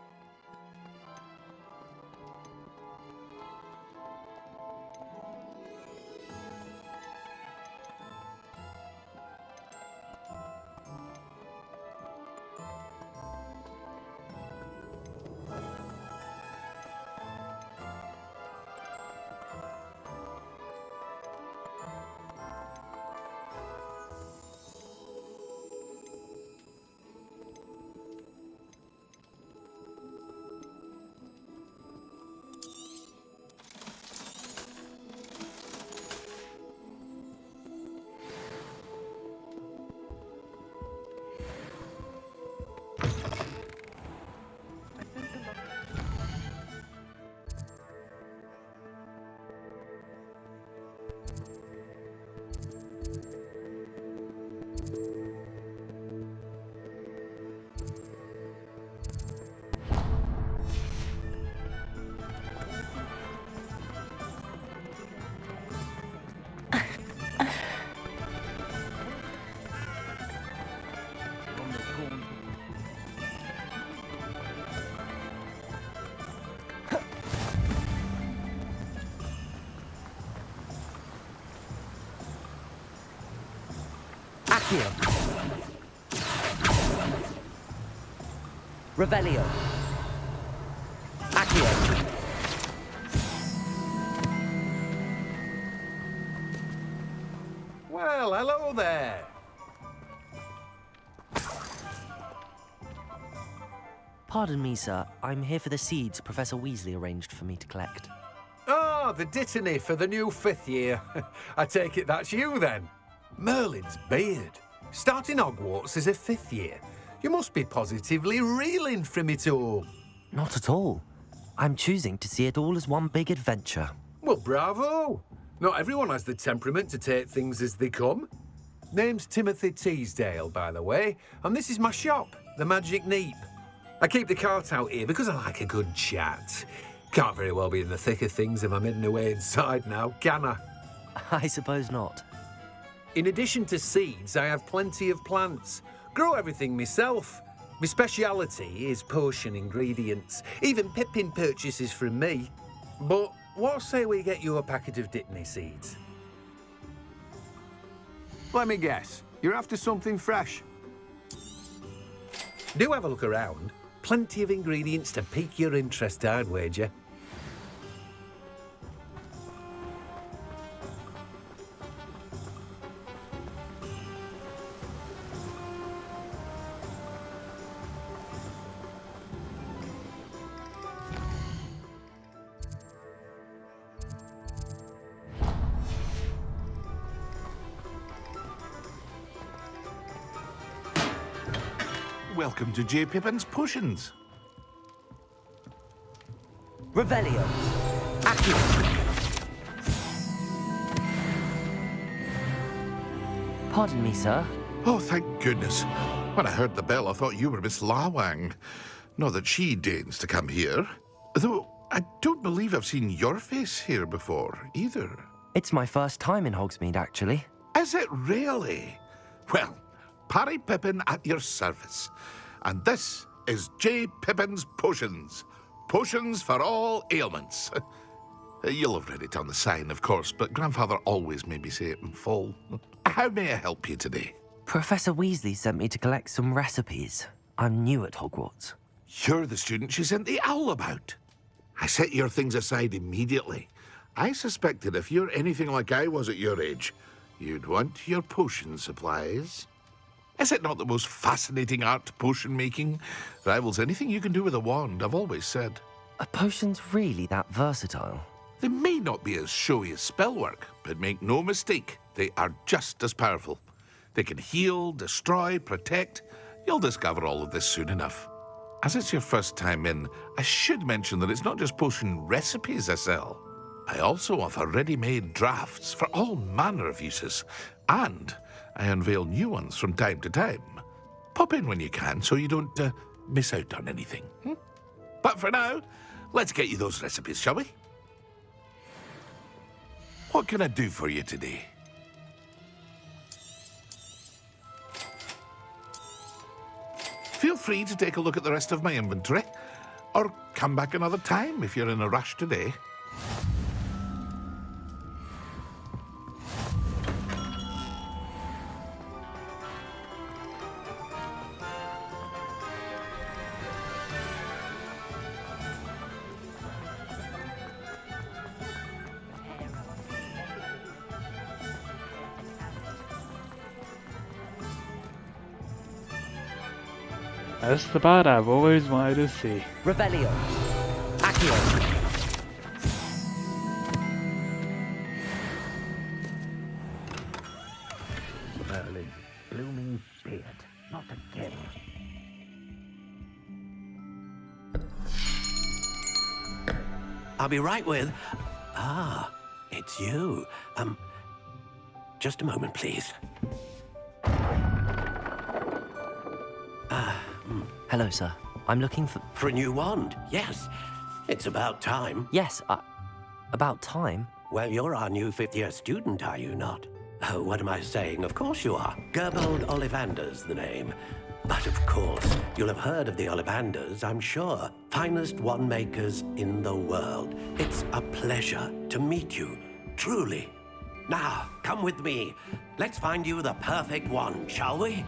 Accio. Revelio. Accio. Well, hello there. Pardon me, sir. I'm here for the seeds Professor Weasley arranged for me to collect. Ah, the dittany for the new 5th year. I take it that's you, then. Merlin's beard. Starting Hogwarts as a 5th year. You must be positively reeling from it all. Not at all. I'm choosing to see it all as one big adventure. Well, bravo. Not everyone has the temperament to take things as they come. Name's Timothy Teasdale, by the way, and this is my shop, the Magic Neep. I keep the cart out here because I like a good chat. Can't very well be in the thick of things if I'm hidden away inside now, can I? I suppose not. In addition to seeds, I have plenty of plants. Grow everything myself. My speciality is potion ingredients. Even Pippin purchases from me. But what say we get you a packet of Dittany seeds? Let me guess. You're after something fresh. Do have a look around. Plenty of ingredients to pique your interest, I'd wager. Welcome to J. Pippin's Potions. Revelio. Accio. Pardon me, sir. Oh, thank goodness. When I heard the bell, I thought you were Miss Lawang. Not that she deigns to come here. Though I don't believe I've seen your face here before, either. It's my first time in Hogsmeade, actually. Is it really? Well, Parry Pippin at your service. And this is J. Pippin's Potions. Potions for all ailments. You'll have read it on the sign, of course, but Grandfather always made me say it in full. How may I help you today? Professor Weasley sent me to collect some recipes. I'm new at Hogwarts. You're the student she sent the owl about. I set your things aside immediately. I suspected if you're anything like I was at your age, you'd want your potion supplies. Is it not the most fascinating art, potion making? Rivals anything you can do with a wand, I've always said. Are potions really that versatile? They may not be as showy as spellwork, but make no mistake, they are just as powerful. They can heal, destroy, protect. You'll discover all of this soon enough. As it's your first time in, I should mention that it's not just potion recipes I sell. I also offer ready-made drafts for all manner of uses, and I unveil new ones from time to time. Pop in when you can so you don't miss out on anything. But for now, let's get you those recipes, shall we? What can I do for you today? Feel free to take a look at the rest of my inventory, or come back another time if you're in a rush today. That's the part I've always wanted to see. Revelio. Accio. Merlin, blooming beard, not again. I'll be right with... Ah, it's you. Just a moment, please. Hello, sir. I'm looking for... For a new wand, yes. It's about time. Yes, about time? Well, you're our new fifth-year student, are you not? Oh, what am I saying? Of course you are. Gerbold Ollivander's the name. But of course, you'll have heard of the Ollivanders, I'm sure. Finest wand makers in the world. It's a pleasure to meet you, truly. Now, come with me. Let's find you the perfect wand, shall we?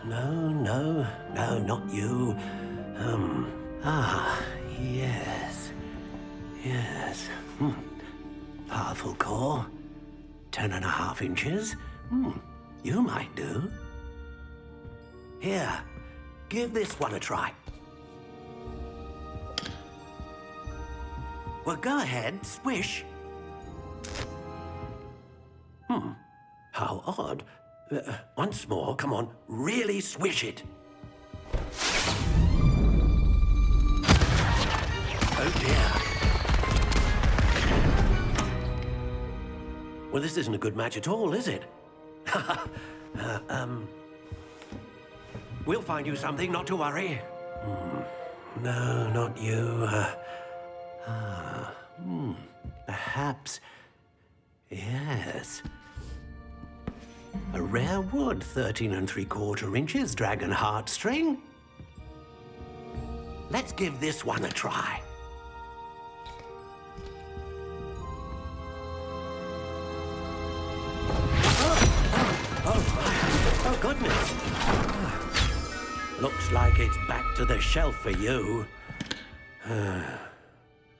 No, not you. Yes. Powerful core. 10.5 inches. You might do. Here, give this one a try. Well, go ahead, swish. How odd. Once more, come on, really swish it. Oh dear. Well, this isn't a good match at all, is it? We'll find you something, not to worry. No, not you. Perhaps Yes. A rare wood, 13 3/4 inches, dragon heartstring. Let's give this one a try. Oh, goodness. Looks like it's back to the shelf for you.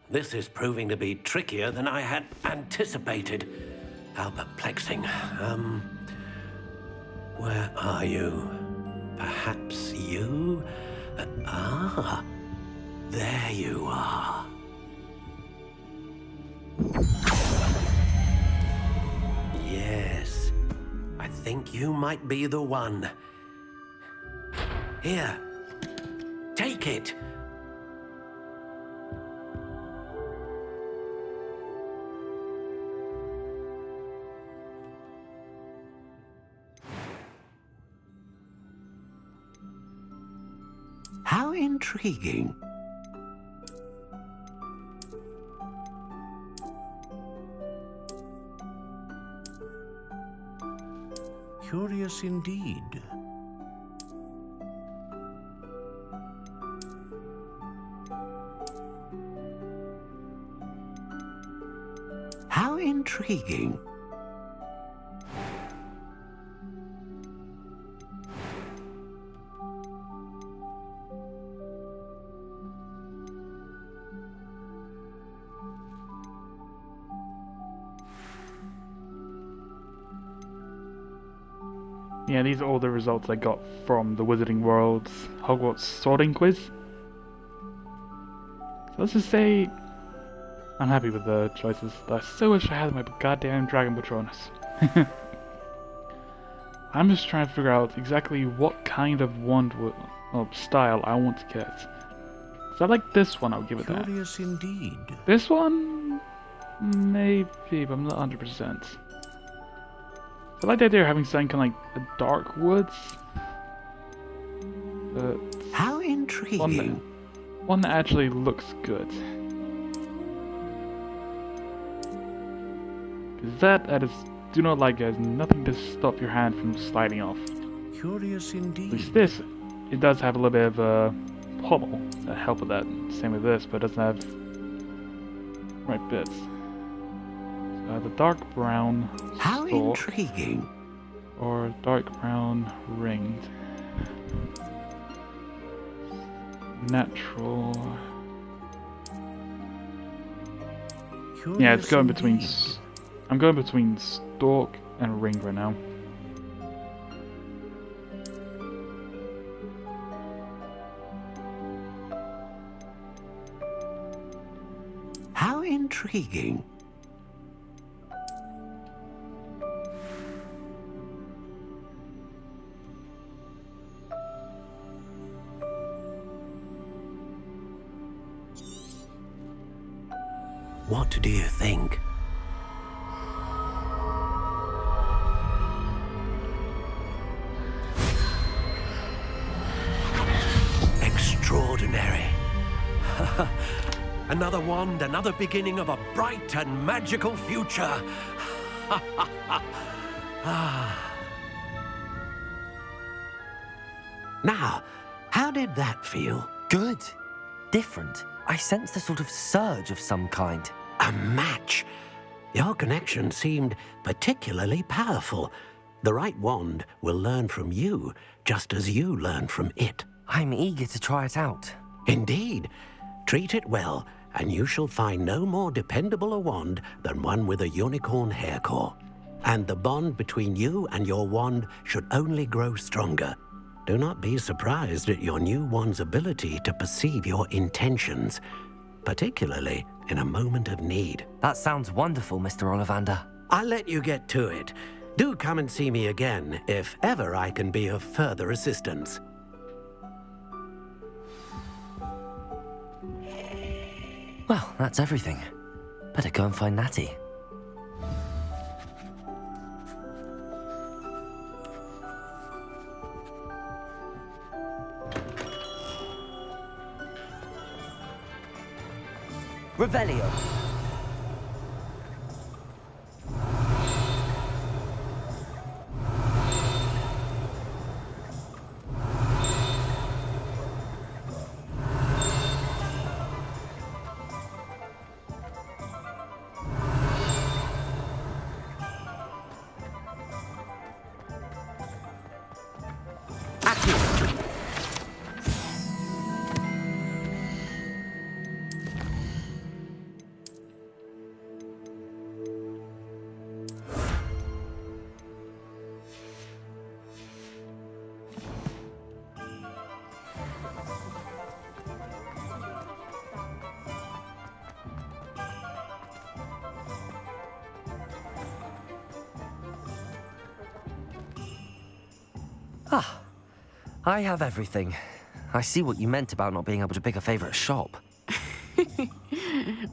This is proving to be trickier than I had anticipated. How perplexing. Where are you? Perhaps you? There you are. Yes, I think you might be the one. Here, take it. How intriguing. Curious indeed. How intriguing. Yeah, these are all the results I got from the Wizarding World's Hogwarts sorting quiz. So let's just say I'm happy with the choices. I so wish I had my goddamn Dragon Patronus. I'm just trying to figure out exactly what kind of wand style I want to get. So I like this one, I'll give it that. Curious indeed. This one? Maybe, but I'm not 100%. I like the idea of having something kind of like a dark woods. How intriguing. One that actually looks good. Because that I just do not like, has nothing to stop your hand from sliding off. Curious indeed. At least this, it does have a little bit of a pommel to help with that. Same with this, but it doesn't have right bits. The dark brown How stalk, intriguing. or dark brown ringed. Natural. Curious Yeah, it's going between. indeed. I'm going between stalk and ring right now. How intriguing. What do you think? Extraordinary. Another wand, another beginning of a bright and magical future. Now, how did that feel? Good. Different. I sensed a sort of surge of some kind. A match. Your connection seemed particularly powerful. The right wand will learn from you, just as you learn from it. I'm eager to try it out. Indeed. Treat it well, and you shall find no more dependable a wand than one with a unicorn hair core. And the bond between you and your wand should only grow stronger. Do not be surprised at your new wand's ability to perceive your intentions, particularly in a moment of need. That sounds wonderful, Mr. Ollivander. I'll let you get to it. Do come and see me again if ever I can be of further assistance. Well, that's everything. Better go and find Natty. Revelio. Ah, I have everything. I see what you meant about not being able to pick a favorite shop.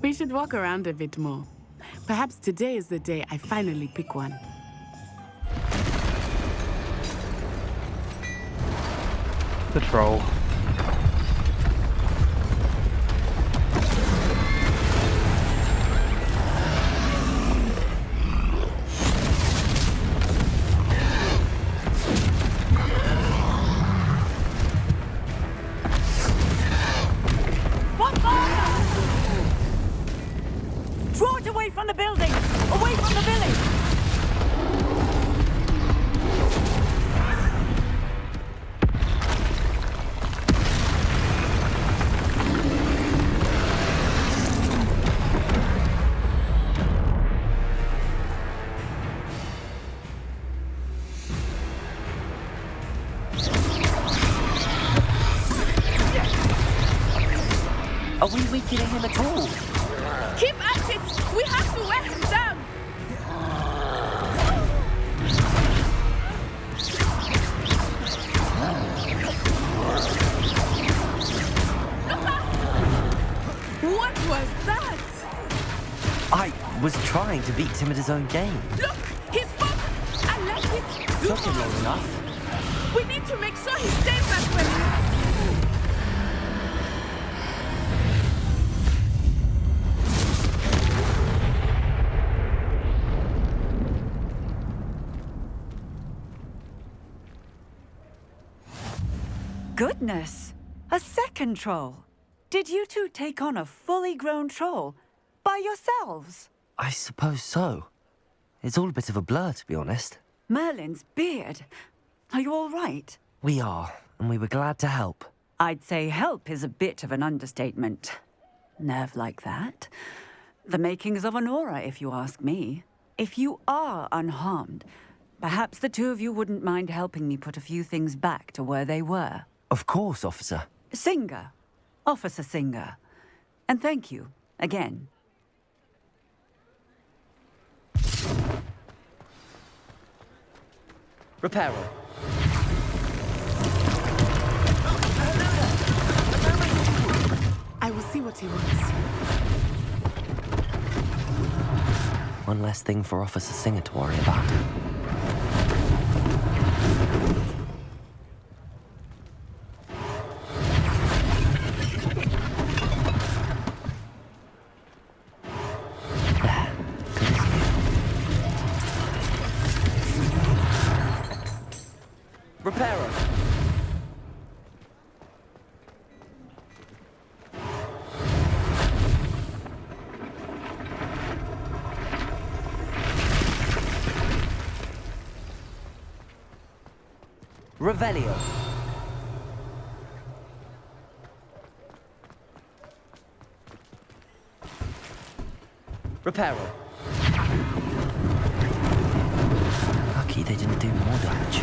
We should walk around a bit more. Perhaps today is the day I finally pick one. The troll. Draw it away from the building! Away from the village! Are we weakening him at all? Keep at it! We have to wear him down! What was that? I was trying to beat him at his own game. Look! His foot! I left it! Took him long enough. We need to make sure he stays that way! Goodness! A second troll! Did you two take on a fully grown troll? By yourselves? I suppose so. It's all a bit of a blur, to be honest. Merlin's beard. Are you all right? We are, and we were glad to help. I'd say help is a bit of an understatement. Nerve like that. The makings of an aura, if you ask me. If you are unharmed, perhaps the two of you wouldn't mind helping me put a few things back to where they were. Of course, officer. Singer. Officer Singer. And thank you, again. Reparo. I will see what he wants. One less thing for Officer Singer to worry about. Reparo. Revelio. Reparo. Lucky they didn't do more damage.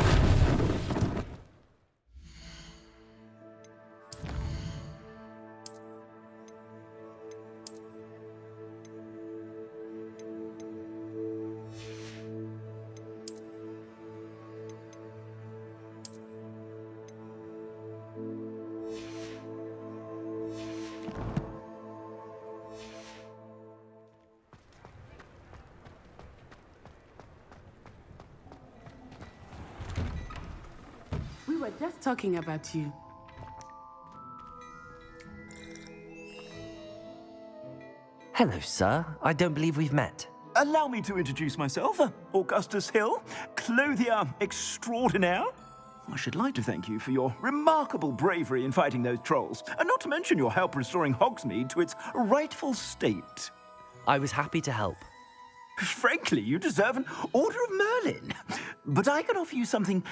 We were just talking about you. Hello, sir. I don't believe we've met. Allow me to introduce myself, Augustus Hill, clothier extraordinaire. I should like to thank you for your remarkable bravery in fighting those trolls, and not to mention your help restoring Hogsmeade to its rightful state. I was happy to help. Frankly, you deserve an Order of Merlin. But I can offer you something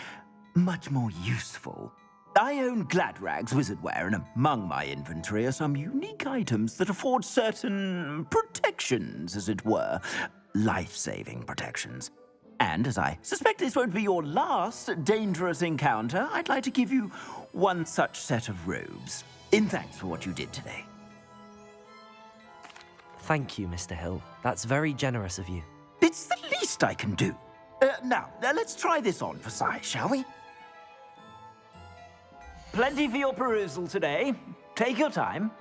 much more useful. I own Gladrag's wizardware, and among my inventory are some unique items that afford certain protections, as it were. Life-saving protections. And as I suspect this won't be your last dangerous encounter, I'd like to give you one such set of robes, in thanks for what you did today. Thank you, Mr. Hill. That's very generous of you. It's the least I can do. Now, let's try this on for size, shall we? plenty for your perusal today. Take your time.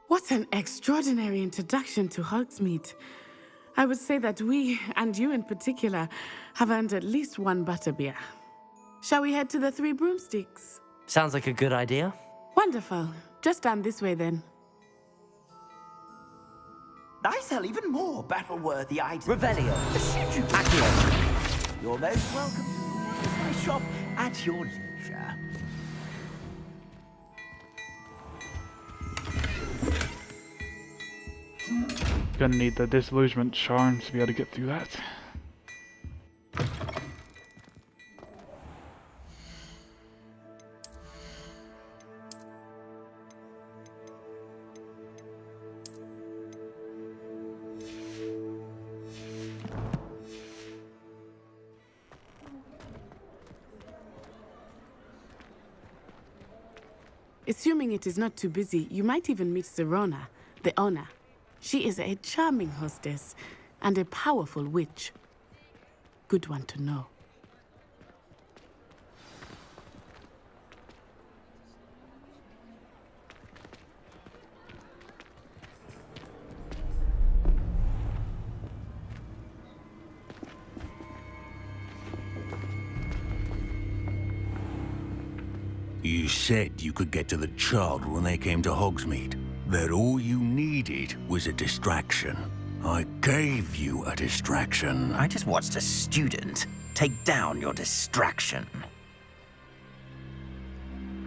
What an extraordinary introduction to Hogsmeade. I would say that we, and you in particular, have earned at least one butterbeer. Shall we head to the Three Broomsticks? Sounds like a good idea. Wonderful. Just down this way then. I sell even more battle-worthy items. Revelio. Accio. You're most welcome to use my shop at your leisure. Gonna need the disillusionment charm to be able to get through that. Assuming it is not too busy, you might even meet Serona, the owner. She is a charming hostess and a powerful witch. Good one to know. You said you could get to the child when they came to Hogsmeade. That all you needed was a distraction. I gave you a distraction. I just watched a student take down your distraction.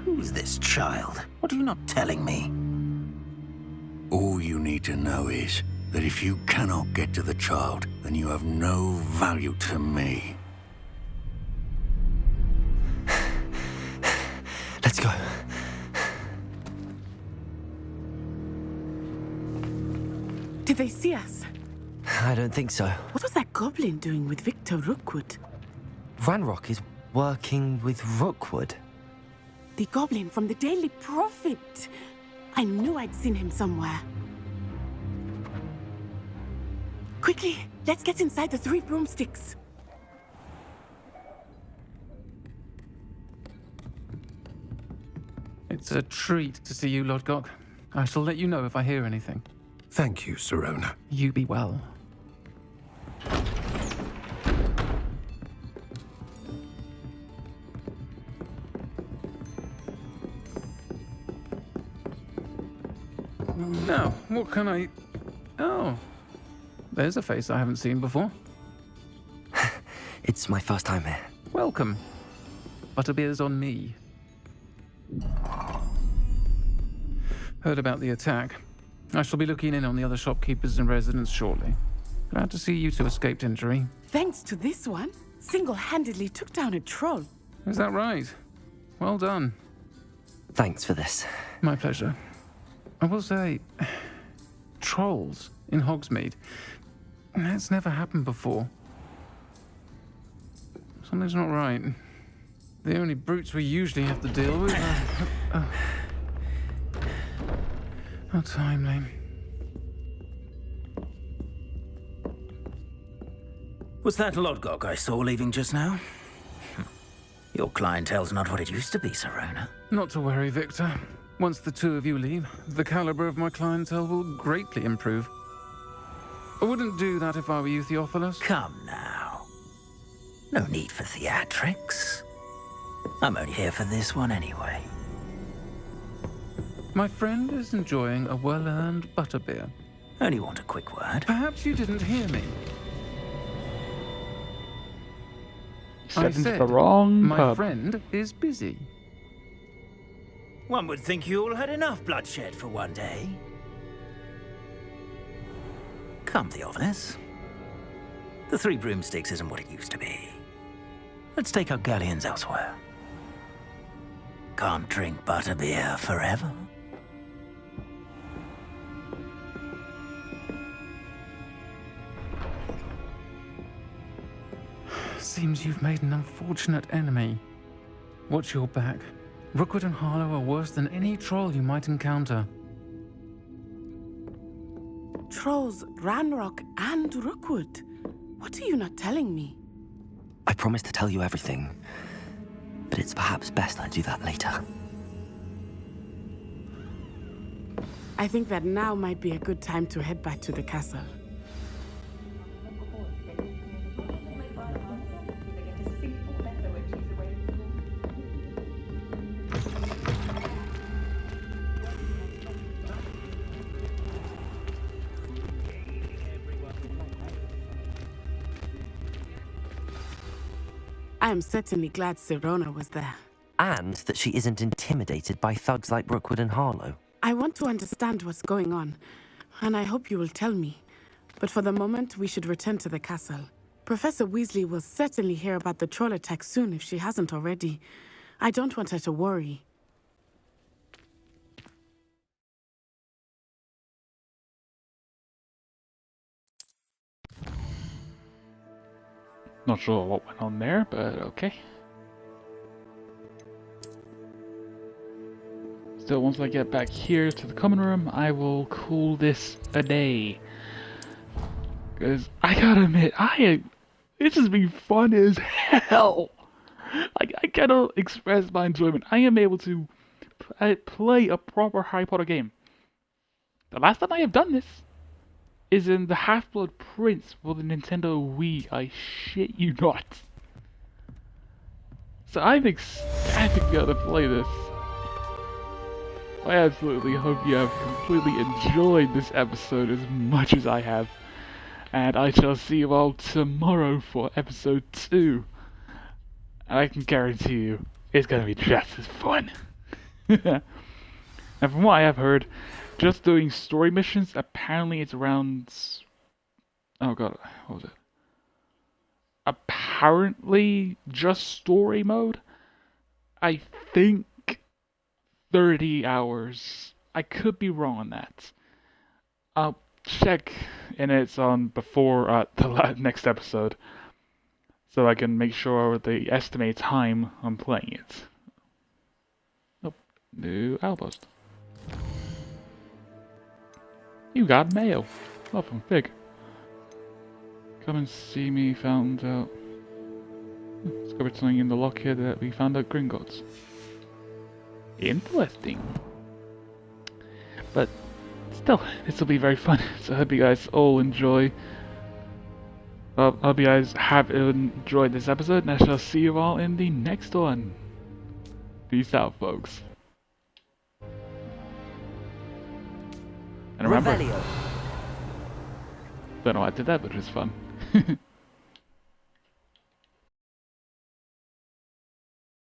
Who's this child? What are you not telling me? All you need to know is that if you cannot get to the child, then you have no value to me. Let's go. Did they see us? I don't think so. What was that goblin doing with Victor Rookwood? Ranrock is working with Rookwood. The goblin from the Daily Prophet. I knew I'd seen him somewhere. Quickly, let's get inside the Three Broomsticks. It's a treat to see you, Lodgok. I shall let you know if I hear anything. Thank you, Serona. You be well. Now, what can I... Oh, there's a face I haven't seen before. It's my first time here. Welcome. Butterbeer's on me. Heard about the attack. I shall be looking in on the other shopkeepers and residents shortly. Glad to see you two escaped injury. Thanks to this one, single-handedly took down a troll. Is that right? Well done. Thanks for this. My pleasure. I will say, trolls in Hogsmeade. That's never happened before. Something's not right. The only brutes we usually have to deal with are... How timely. Was that Lodgok I saw leaving just now? Your clientele's not what it used to be, Serona. Not to worry, Victor. Once the two of you leave, the caliber of my clientele will greatly improve. I wouldn't do that if I were you, Theophilus. Come now. No need for theatrics. I'm only here for this one anyway. My friend is enjoying a well-earned butterbeer. Only want a quick word. Perhaps you didn't hear me. Said the wrong my pub. friend is busy. One would think you all had enough bloodshed for one day. Come, Theophilus. The Three Broomsticks isn't what it used to be. Let's take our galleons elsewhere. Can't drink butterbeer forever. Seems you've made an unfortunate enemy. Watch your back. Rookwood and Harlow are worse than any troll you might encounter. Trolls, Ranrock, and Rookwood. What are you not telling me? I promise to tell you everything, but it's perhaps best I do that later. I think that now might be a good time to head back to the castle. I am certainly glad Sirona was there. And that she isn't intimidated by thugs like Rookwood and Harlow. I want to understand what's going on, and I hope you will tell me. But for the moment, we should return to the castle. Professor Weasley will certainly hear about the troll attack soon if she hasn't already. I don't want her to worry. Not sure what went on there, but okay. Still, once I get back here to the common room, I will call this a day. Because I gotta admit, this has been fun as hell. I cannot express my enjoyment. I am able to play a proper Harry Potter game. The last time I have done this is in the Half-Blood Prince for the Nintendo Wii. I shit you not. So I'm ecstatic to be able to play this. I absolutely hope you have completely enjoyed this episode as much as I have. And I shall see you all tomorrow for episode 2. And I can guarantee you, it's going to be just as fun. And from what I have heard, just doing story missions, apparently it's around... Oh god, what was it? Apparently just story mode? I think 30 hours. I could be wrong on that. I'll check and it's on before the next episode, so I can make sure the estimated time I'm playing it. Nope, new outpost. You got mail. Love from Fig. Come and see me. Found out. Discovered something in the lock here that we found at Gringotts. Interesting. But still, this will be very fun. So I hope you guys all enjoy. I hope you guys have enjoyed this episode, and I shall see you all in the next one. Peace out, folks. And remember, don't know why I did that, but it was fun.